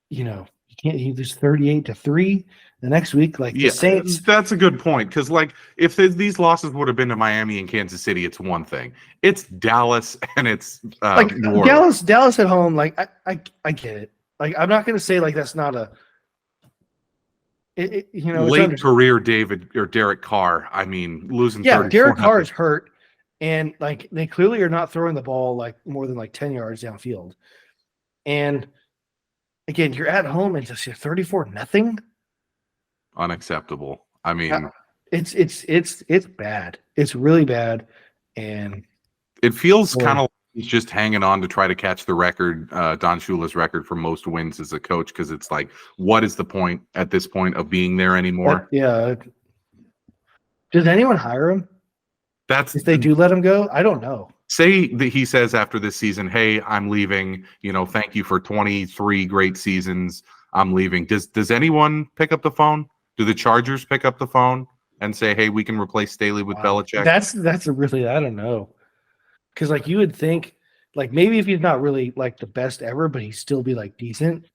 you can't lose 38-3 the next week. Like the Saints. That's a good point. Because like if these losses would have been to Miami and Kansas City, it's one thing. It's Dallas and it's like Dallas at home. Like I get it. Like I'm not gonna say like that's not a late career David or Derek Carr. I mean, losing. Yeah, Derek Carr is hurt. And like they clearly are not throwing the ball like more than like 10 yards downfield. And again, you're at home and just 34-0. Unacceptable. I mean, it's bad. It's really bad. And it feels kind of like he's just hanging on to try to catch the record, Don Shula's record for most wins as a coach, because it's like, what is the point at this point of being there anymore? Yeah. Does anyone hire him? If they do let him go, I don't know. Say that he says after this season, hey, I'm leaving, thank you for 23 great seasons. I'm leaving. Does anyone pick up the phone? Do the Chargers pick up the phone and say, hey, we can replace Staley with Belichick? That's a really, I don't know. Because like you would think, like maybe if he's not really like the best ever, but he'd still be like decent.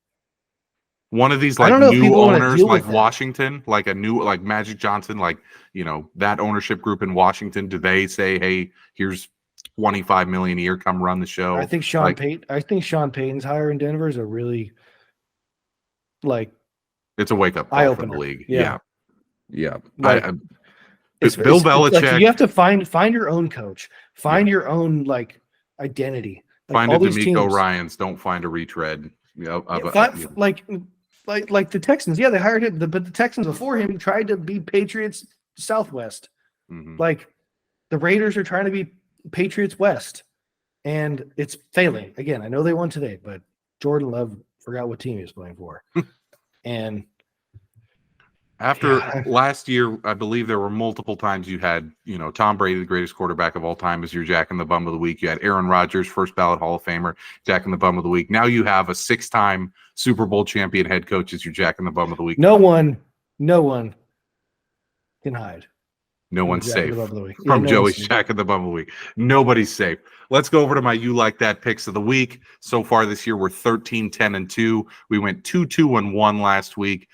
One of these like new owners, like Washington, like a new like Magic Johnson, like that ownership group in Washington. Do they say, "Hey, here's $25 million a year, come run the show"? I think Sean Payton's hire in Denver is a really like it's a wake up call for the league. Yeah. Like, Bill Belichick. Like, you have to find your own coach, find your own like identity. Like, find a D'Amico Ryans. Don't find a retread. Like the Texans, they hired him, but the Texans before him tried to be Patriots Southwest. Mm-hmm. Like the Raiders are trying to be Patriots West, and it's failing. Again, I know they won today, but Jordan Love forgot what team he was playing for. And after last year, I believe there were multiple times you had, Tom Brady, the greatest quarterback of all time, as your Jack and the Bum of the Week. You had Aaron Rodgers, first ballot Hall of Famer, Jack and the Bum of the Week. Now you have a 6-time Super Bowl champion head coach as your Jack and the Bum of the Week. No one can hide. No one's safe from Joey's Jack and the Bum of the Week. Nobody's safe. Let's go over to my You Like That picks of the week. So far this year, we're 13-10-2. We went 2-2-1 last week.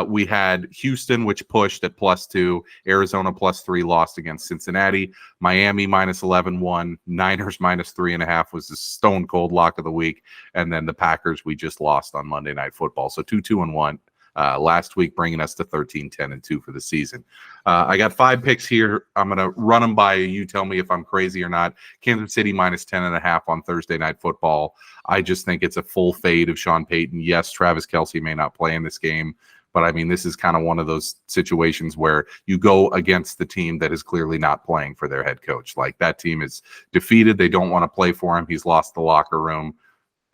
We had Houston, which pushed at +2. Arizona +3, lost against Cincinnati. Miami -11 won. Niners -3.5 was the stone cold lock of the week. And then the Packers, we just lost on Monday Night Football. So 2-2-1. Last week, bringing us to 13-10-2 for the season. I got 5 picks here. I'm going to run them by you. You tell me if I'm crazy or not. Kansas City -10.5 on Thursday Night Football. I just think it's a full fade of Sean Payton. Yes, Travis Kelce may not play in this game, but I mean, this is kind of one of those situations where you go against the team that is clearly not playing for their head coach. Like, that team is defeated. They don't want to play for him. He's lost the locker room.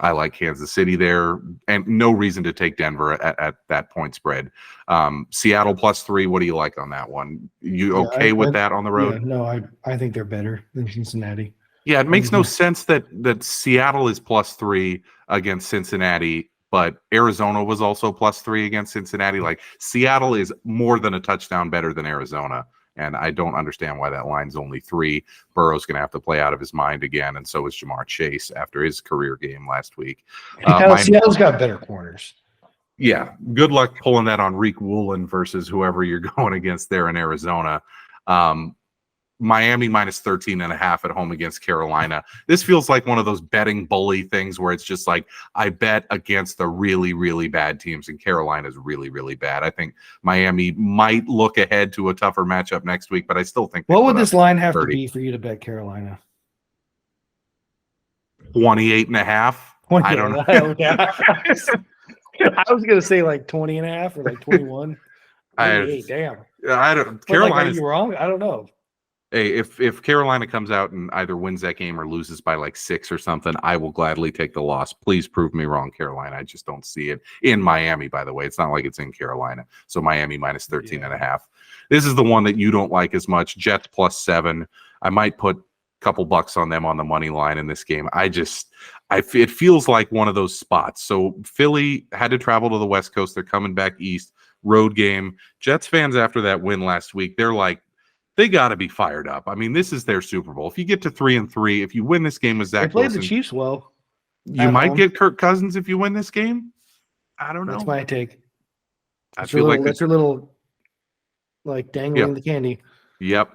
I like Kansas City there, and no reason to take Denver at that point spread. Seattle +3. What do you like on that one? You okay with that on the road? Yeah, no, I think they're better than Cincinnati. Yeah, it makes no sense that Seattle is +3 against Cincinnati, but Arizona was also +3 against Cincinnati. Like, Seattle is more than a touchdown better than Arizona. And I don't understand why that line's only 3. Burrow's going to have to play out of his mind again, and so is Jamar Chase after his career game last week. Seattle's got better corners. Yeah, good luck pulling that on Reek Woolen versus whoever you're going against there in Arizona. Miami minus 13.5 at home against Carolina. This feels like one of those betting bully things where it's just like, I bet against the really, really bad teams, and Carolina's really, really bad. I think Miami might look ahead to a tougher matchup next week, but I still think. What would this line have to be for you to bet Carolina? 28.5. I don't know. I was going to say like 20.5 or like 21. 28, damn. I don't. Carolina. Are you wrong? I don't know. Hey, if Carolina comes out and either wins that game or loses by like 6 or something, I will gladly take the loss. Please prove me wrong, Carolina. I just don't see it in Miami, by the way. It's not like it's in Carolina. So Miami minus 13.5. This is the one that you don't like as much. Jets plus 7. I might put a couple bucks on them on the money line in this game. It feels like one of those spots. So Philly had to travel to the West Coast. They're coming back east. Road game. Jets fans after that win last week, they're like, they got to be fired up. I mean, this is their Super Bowl. If you get to 3-3, if you win this game with Zach Wilson, Wilson, the Chiefs well. You might get Kirk Cousins if you win this game. I don't know. That's my take. I feel like that's your little like dangling the candy. Yep.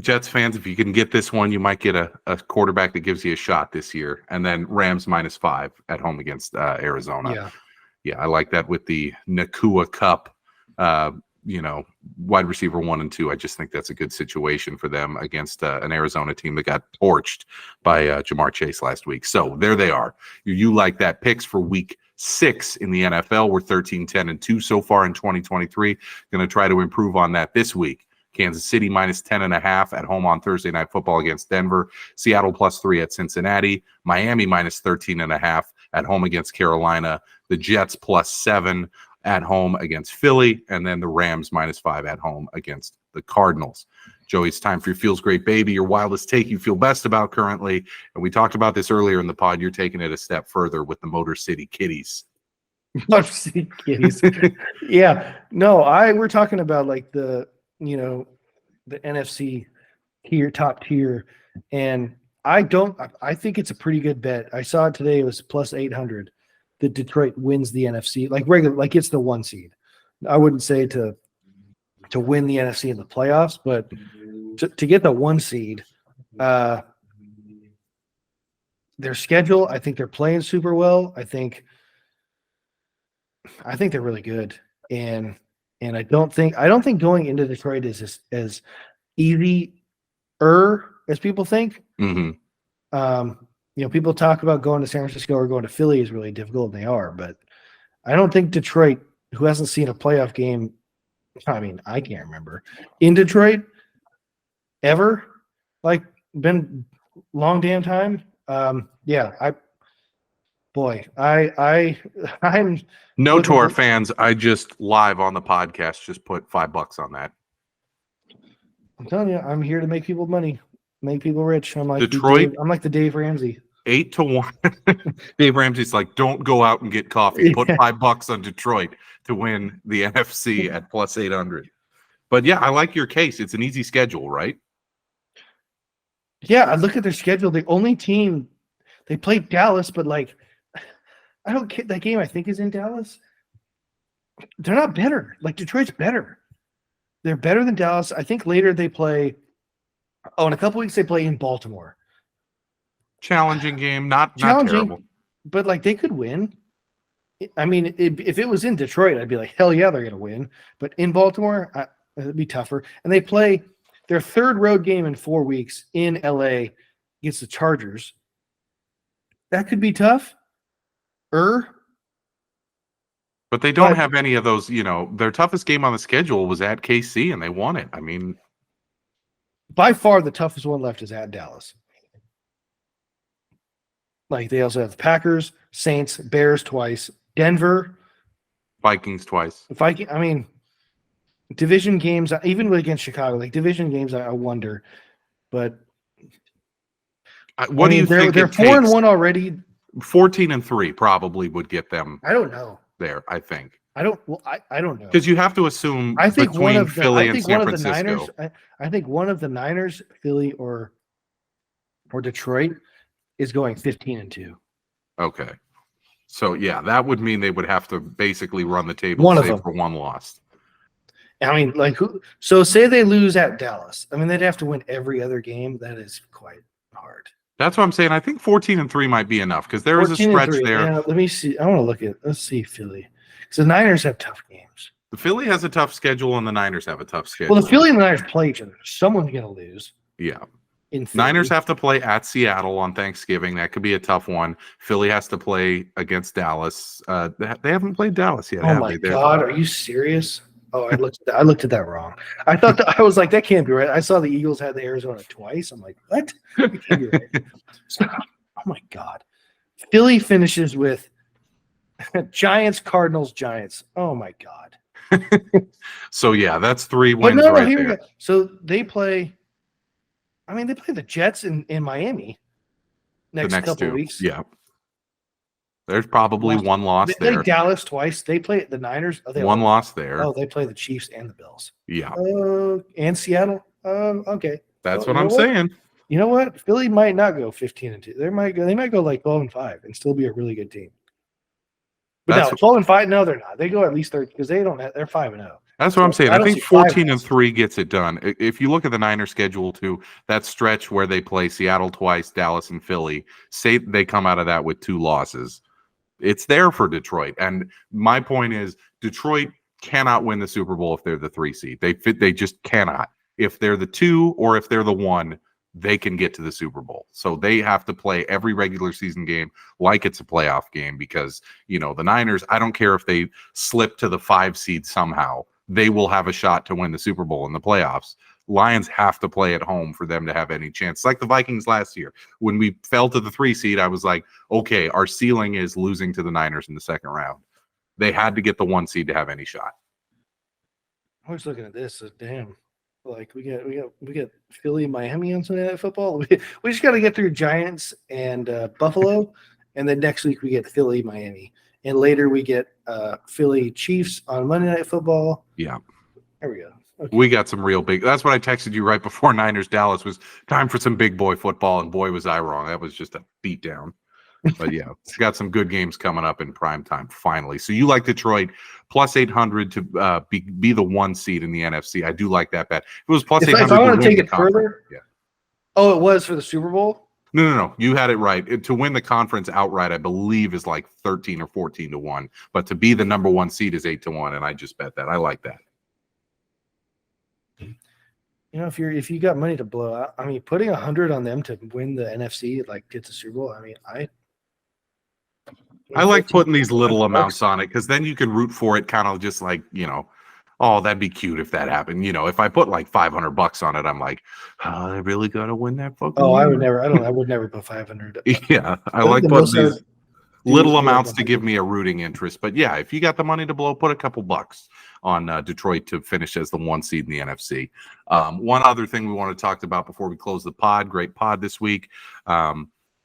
Jets fans, if you can get this one, you might get a quarterback that gives you a shot this year. And then Rams minus 5 at home against Arizona. Yeah, I like that with the Nakua Cup. Wide receiver 1 and 2. I just think that's a good situation for them against an Arizona team that got torched by Jamar Chase last week. So there they are. You like that. Picks for week 6 in the NFL. We're 13-10-2 so far in 2023. Going to try to improve on that this week. Kansas City minus 10.5 at home on Thursday Night Football against Denver. Seattle plus 3 at Cincinnati. Miami minus 13.5 at home against Carolina. The Jets plus 7 at home against Philly, and then the Rams minus 5 at home against the Cardinals. Joey, it's time for your Feels Great Baby, your wildest take you feel best about currently. And we talked about this earlier in the pod. You're taking it a step further with the Motor City Kitties. Motor City Kitties. Yeah. No, we're talking about like the NFC top tier. And I think it's a pretty good bet. I saw it today. It was plus 800. That Detroit wins the NFC, like it's the 1 seed. I wouldn't say to win the NFC in the playoffs, but to get the 1 seed, their schedule, I think they're playing super well. I think they're really good, and I don't think going into Detroit is as easy as people think. Mm-hmm. People talk about going to San Francisco or going to Philly is really difficult, and they are. But I don't think Detroit, who hasn't seen a playoff game, I mean, I can't remember, in Detroit ever, like, been long damn time. I'm no to our fans. I just live on the podcast just put $5 on that. I'm telling you, I'm here to make people money, make people rich. I'm like Detroit. I'm like the Dave Ramsey. 8-1. Dave Ramsey's like, don't go out and get coffee. Put $5 on Detroit to win the NFC at plus 800. But yeah, I like your case. It's an easy schedule, right? Yeah, I look at their schedule. The only team they played Dallas, but like, I don't get that game. I think is in Dallas. They're not better. Like Detroit's better. They're better than Dallas. I think later they play. Oh, in a couple weeks they play in Baltimore. Challenging game, not terrible. But like they could win. I mean, if it was in Detroit, I'd be like, hell yeah, they're going to win. But in Baltimore, it'd be tougher. And they play their 3rd road game in 4 weeks in LA against the Chargers. That could be tough. But they don't have any of those, their toughest game on the schedule was at KC and they won it. I mean, by far the toughest one left is at Dallas. Like they also have the Packers, Saints, Bears twice, Denver, Vikings twice. I mean, division games, even against Chicago, like division games, I wonder. But what do you think? They're 4-1 already. 14-3 probably would get them. I don't know there. I think I don't. Well, I don't know. Because you have to assume I think between Philly and San Francisco. I think one of the Niners, Philly or Detroit, is going 15-2. Okay. So yeah, that would mean they would have to basically run the table One of save them. for one loss. I mean, like who? So say they lose at Dallas. I mean, they'd have to win every other game. That is quite hard. That's what I'm saying. I think 14-3 might be enough because there is a stretch there. Yeah, let me see. I want to look at. Let's see Philly. Because the Niners have tough games. The Philly has a tough schedule, and the Niners have a tough schedule. Well, the Philly and the Niners play each other. Someone's going to lose. Yeah. In Philly. Niners have to play at Seattle on Thanksgiving. That could be a tough one. Philly has to play against Dallas. They haven't played Dallas yet. Oh my God, are you serious? Oh, I looked at that wrong. I thought I was like, that can't be right. I saw the Eagles had the Arizona twice. I'm like, what? That can't be right. So, oh my God. Philly finishes with Giants, Cardinals, Giants. Oh my God. So yeah, that's 3 wins right there. So they play. I mean, they play the Jets in Miami next couple of weeks. Yeah. There's probably one loss there. They play Dallas twice. They play the Niners. One loss there. Oh, they play the Chiefs and the Bills. Yeah. And Seattle. Okay. That's what I'm saying. You know what? Philly might not go 15-2. They might go like 12-5 and still be a really good team. But no, 12-5. No, they're not. They go at least 30 because they're 5-0. That's what I'm saying. I think 14-3 gets it done. If you look at the Niners schedule too, that stretch where they play Seattle twice, Dallas and Philly, say they come out of that with 2 losses. It's there for Detroit. And my point is Detroit cannot win the Super Bowl if they're the 3 seed. They just cannot. If they're the 2 or if they're the 1, they can get to the Super Bowl. So they have to play every regular season game like it's a playoff game because, the Niners, I don't care if they slip to the 5 seed somehow, they will have a shot to win the Super Bowl in the playoffs. Lions have to play at home for them to have any chance. It's like the Vikings last year. When we fell to the 3 seed, I was like, okay, our ceiling is losing to the Niners in the second round. They had to get the 1 seed to have any shot. I was looking at this. Damn. Like we got Philly, Miami on Sunday Night Football. We just got to get through Giants and Buffalo, and then next week we get Philly, Miami, and later we get Philly Chiefs on Monday Night Football. Yeah, there we go. Okay. We got some real big. That's what I texted you right before Niners Dallas was time for some big boy football, and boy was I wrong. That was just a beatdown. But yeah, it's got some good games coming up in prime time finally. So you like Detroit plus 800 to be the 1 seed in the NFC. I do like that bet. If it was plus 800, if I want to take it further, yeah. Oh, it was for the Super Bowl? No. You had it right. To win the conference outright, I believe, is like 13 or 14 to 1. But to be the number 1 seed is 8 to 1, and I just bet that. I like that. If you got money to blow out, I mean, putting 100 on them to win the NFC, like get the Super Bowl. I mean, I like putting these little amounts on it because then you can root for it, kind of just like oh, that'd be cute if that happened. If I put like $500 on it, I'm like, oh, they really gonna win that fucking. Oh, I would never put 500. Yeah, I like putting these little amounts to give me a rooting interest. But yeah, if you got the money to blow, put a couple bucks on Detroit to finish as the 1 seed in the NFC. One other thing we want to talk about before we close the pod. Great pod this week.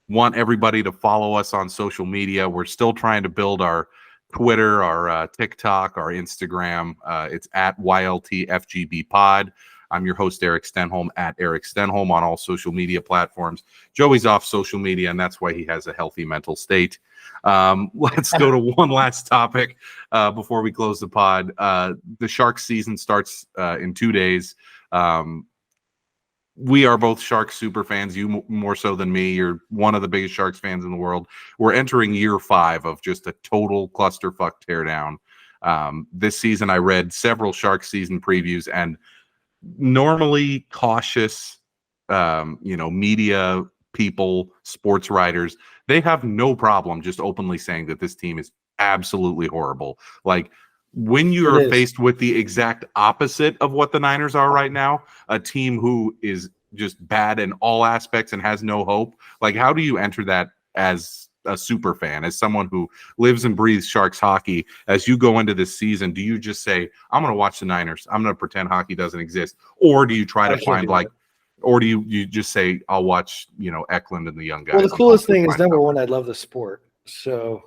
Want everybody to follow us on social media. We're still trying to build our Twitter, our TikTok, our Instagram. It's at YLTFGB Pod. I'm your host, Erik Stenholm, at Erik Stenholm on all social media platforms. Joey's off social media, and that's why he has a healthy mental state. Let's go to one last topic before we close the pod. The Sharks season starts in 2 days. We are both Sharks super fans, you more so than me. You're one of the biggest Sharks fans in the world. We're entering year 5 of just a total clusterfuck teardown. This season, I read several Sharks season previews, and normally cautious, media people, sports writers, they have no problem just openly saying that this team is absolutely horrible. Like, when you are faced with the exact opposite of what the Niners are right now, a team who is just bad in all aspects and has no hope, like, how do you enter that as a super fan, as someone who lives and breathes Sharks hockey? As you go into this season, do you just say, I'm going to watch the Niners, I'm going to pretend hockey doesn't exist? Or do you try to find or do you just say, I'll watch, Eklund and the young guys? Well, the coolest thing is, number one, I love the sport. So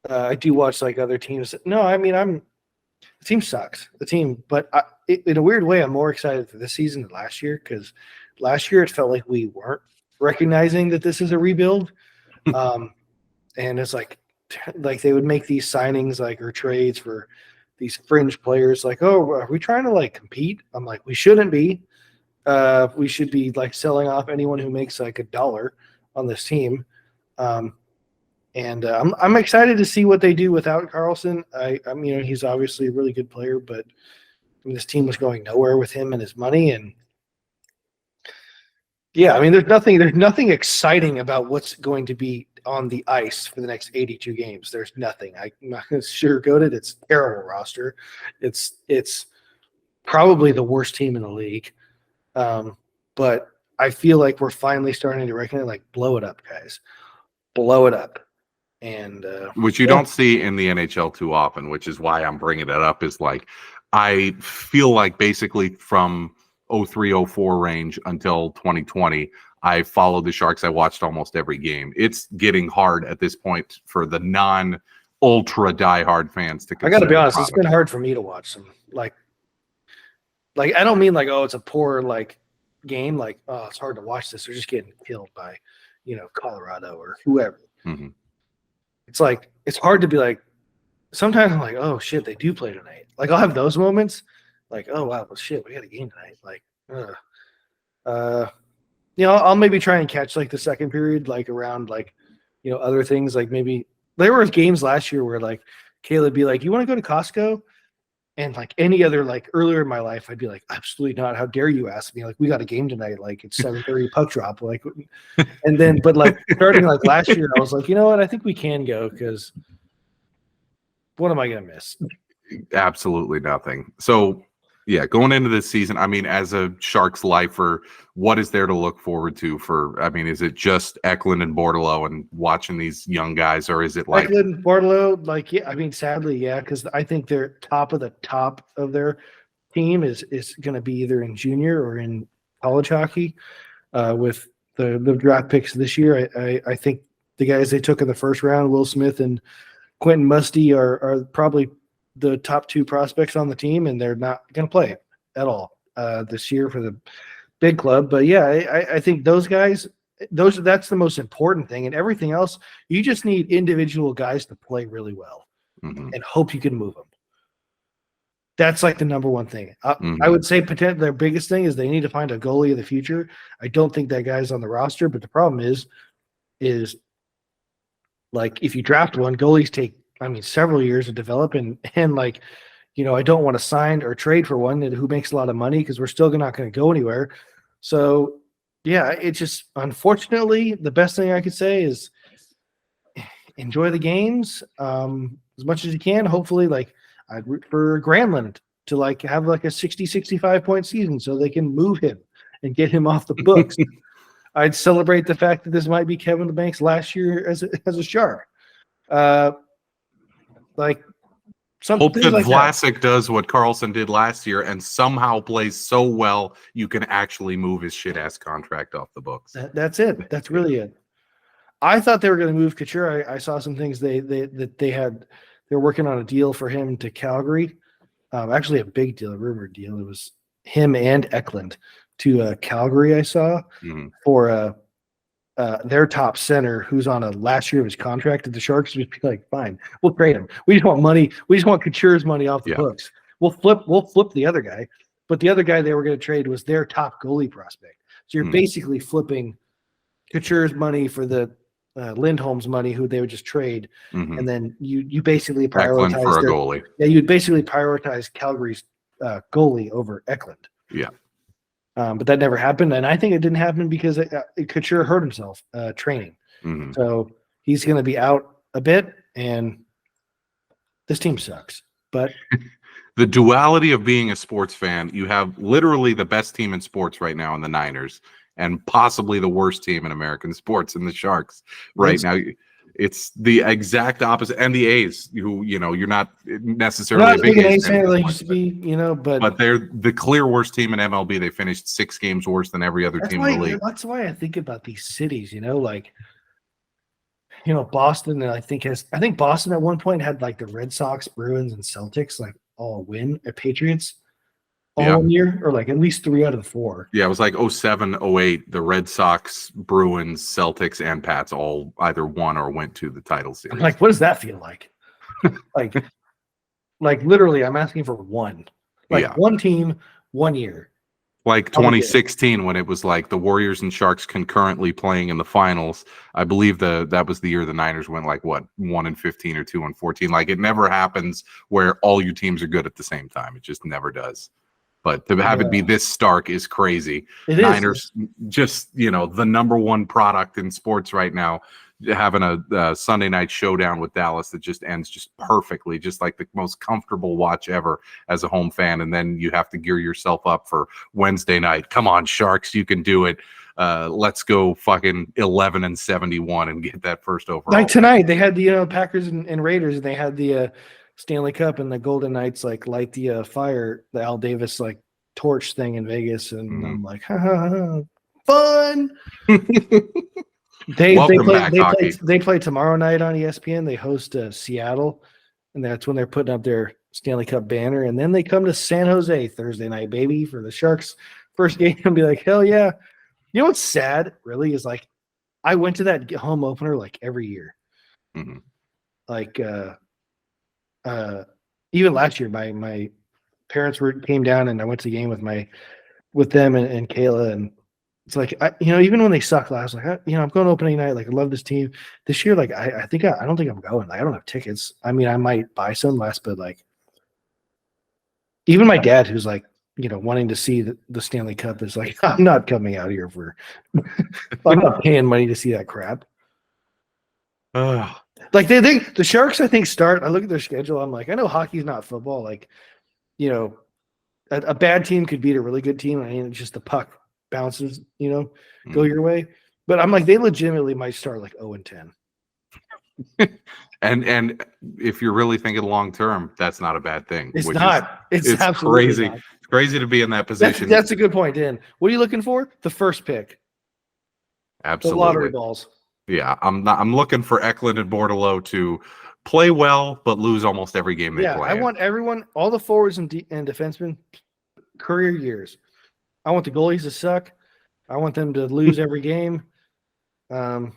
I do watch like other teams. No, I mean the team sucks. The team, but in a weird way, I'm more excited for this season than last year because last year it felt like we weren't recognizing that this is a rebuild, and it's like they would make these signings like or trades for these fringe players. Like, oh, are we trying to like compete? I'm like, we shouldn't be. We should be like selling off anyone who makes like $1 on this team. And I'm excited to see what they do without Carlson. I'm he's obviously a really good player, but this team was going nowhere with him and his money. And yeah, I mean, there's nothing exciting about what's going to be on the ice for the next 82 games. There's nothing. I'm not going to sugarcoat it. It's a terrible roster. It's probably the worst team in the league. But I feel like we're finally starting to recognize, like, blow it up, guys, blow it up. And which you don't see in the NHL too often, which is why I'm bringing it up. Is like I feel like basically from 03-04 range until 2020, I followed the Sharks. I watched almost every game. It's getting hard at this point for the non-ultra diehard fans to. I got to be honest, it's been hard for me to watch them. Like I don't mean like, oh, it's a poor like game. Like, oh, it's hard to watch this. They're just getting killed by, Colorado or whoever. Mm-hmm. It's like, it's hard to be like, sometimes I'm like, oh shit, they do play tonight. Like I'll have those moments like, oh wow, well shit, we got a game tonight. Like, I'll maybe try and catch like the second period, like around like, other things. Like maybe there were games last year where like Caleb be like, you want to go to Costco? And like any other, like earlier in my life, I'd be like, absolutely not. How dare you ask me? Like, we got a game tonight. Like it's 7:30 puck drop. Like, and then, but like starting like last year, I was like, you know what? I think we can go because what am I going to miss? Absolutely nothing. So yeah, going into this season, I mean, as a Sharks lifer, what is there to look forward to is it just Eklund and Bordelot and watching these young guys, or is it like Eklund, Bordelot? Like, yeah, I mean, sadly, yeah, because I think they're top of the top of their team is going to be either in junior or in college hockey. With the draft picks this year, I think the guys they took in the first round, Will Smith and Quentin Musty, are probably the top two prospects on the team, and they're not going to play at all this year for the big club. But yeah, I think those guys, that's the most important thing, and everything else, you just need individual guys to play really well and hope you can move them. That's like the number one thing. I would say their biggest thing is they need to find a goalie of the future. I don't think that guy's on the roster, but the problem is like if you draft one, goalies take several years to develop, and like, I don't want to sign or trade for one who makes a lot of money because we're still not going to go anywhere. So yeah, it's just, unfortunately, the best thing I could say is enjoy the games as much as you can. Hopefully, like I'd root for Granlund to like have like a 60, 65 point season so they can move him and get him off the books. I'd celebrate the fact that this might be Kevin LeBank's last year as a Shark. Like hope that like Vlasic does what Carlson did last year and somehow plays so well you can actually move his shit ass contract off the books. That's it. That's really it. I thought they were going to move Couture. I saw some things they're working on a deal for him to Calgary. Actually, a big deal, a rumored deal. It was him and Eklund to Calgary. I saw for their top center who's on a last year of his contract at the Sharks would be like, fine, we'll trade him. We just want money. We just want Couture's money off the books. We'll flip the other guy. But the other guy they were going to trade was their top goalie prospect. So you're basically flipping Couture's money for the Lindholm's money, who they would just trade. And then you basically prioritize for a goalie. Yeah, you'd basically prioritize Calgary's goalie over Eklund. Yeah. But that never happened, and I think it didn't happen because Couture hurt himself training. So he's going to be out a bit, and this team sucks. But the duality of being a sports fan, you have literally the best team in sports right now in the Niners, and possibly the worst team in American sports in the Sharks right now. It's the exact opposite. And the A's, who, you're not necessarily a big A's fan. They used to be, but they're the clear worst team in MLB. They finished 6 games worse than every other team in the league. That's why I think about these cities, like Boston, I think Boston at one point had like the Red Sox, Bruins, and Celtics like all win at Patriots all 1 year, or like at least 3 out of the 4. Yeah, it was like 07, 08, the Red Sox, Bruins, Celtics, and Pats all either won or went to the title series. I'm like, what does that feel like? like literally, I'm asking for one. One team, 1 year. Like 2016, when it was like the Warriors and Sharks concurrently playing in the finals. I believe that was the year the Niners went like 1-15 or 2-14. Like it never happens where all your teams are good at the same time. It just never does. But to have it be this stark is crazy. Niners, just the number one product in sports right now, having a Sunday night showdown with Dallas that just ends just perfectly, just like the most comfortable watch ever as a home fan. And then you have to gear yourself up for Wednesday night. Come on, Sharks, you can do it. Let's go fucking 11-71 and get that first overall. Like tonight, they had the Packers and Raiders, and they had the Stanley Cup, and the Golden Knights like light the fire, the Al Davis like torch thing in Vegas, and I'm like, fun. They play tomorrow night on ESPN. They host Seattle, and that's when they're putting up their Stanley Cup banner. And then they come to San Jose Thursday night, baby, for the Sharks' first game, and be like, hell yeah. You know what's sad, really, is like I went to that home opener like every year. Mm-hmm. Like even last year, my parents came down, and I went to the game with them and Kayla, and it's like even when they sucked last, like I'm going opening night. Like I love this team. This year, like I don't think I'm going. Like I don't have tickets. I mean, I might buy some last, but like even my dad, who's like wanting to see the Stanley Cup, is like, I'm not coming out here for. I'm not paying money to see that crap. Like they think the Sharks, I think start. I look at their schedule. I'm like, I know hockey's not football. Like, a bad team could beat a really good team. I mean, it's just the puck bounces, go your way. But I'm like, they legitimately might start like 0-10. And if you're really thinking long term, that's not a bad thing. It's not. It's absolutely crazy. Not. It's crazy to be in that position. That's a good point, Dan. What are you looking for? The first pick. Absolutely. The lottery balls. Yeah, I'm looking for Eklund and Bordelot to play well, but lose almost every game they play. I want everyone, all the forwards and defensemen, career years. I want the goalies to suck. I want them to lose every game. Yeah.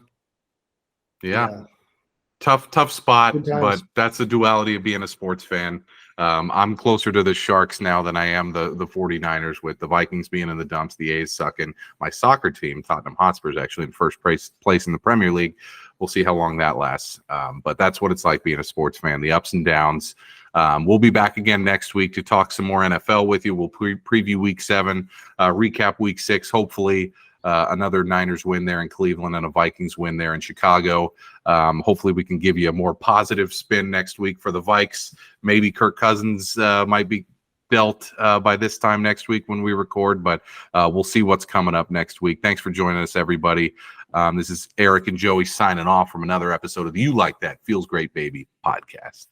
Tough spot, but that's the duality of being a sports fan. I'm closer to the Sharks now than I am the 49ers, with the Vikings being in the dumps, the A's sucking. My soccer team, Tottenham Hotspur, is actually in first place in the Premier League. We'll see how long that lasts. But that's what it's like being a sports fan, the ups and downs. We'll be back again next week to talk some more NFL with you. We'll preview Week 7, recap Week 6, hopefully. Another Niners win there in Cleveland and a Vikings win there in Chicago. Hopefully we can give you a more positive spin next week for the Vikes. Maybe Kirk Cousins might be dealt by this time next week when we record, but we'll see what's coming up next week. Thanks for joining us, everybody. This is Erik and Joey signing off from another episode of the You Like That Feels Great Baby podcast.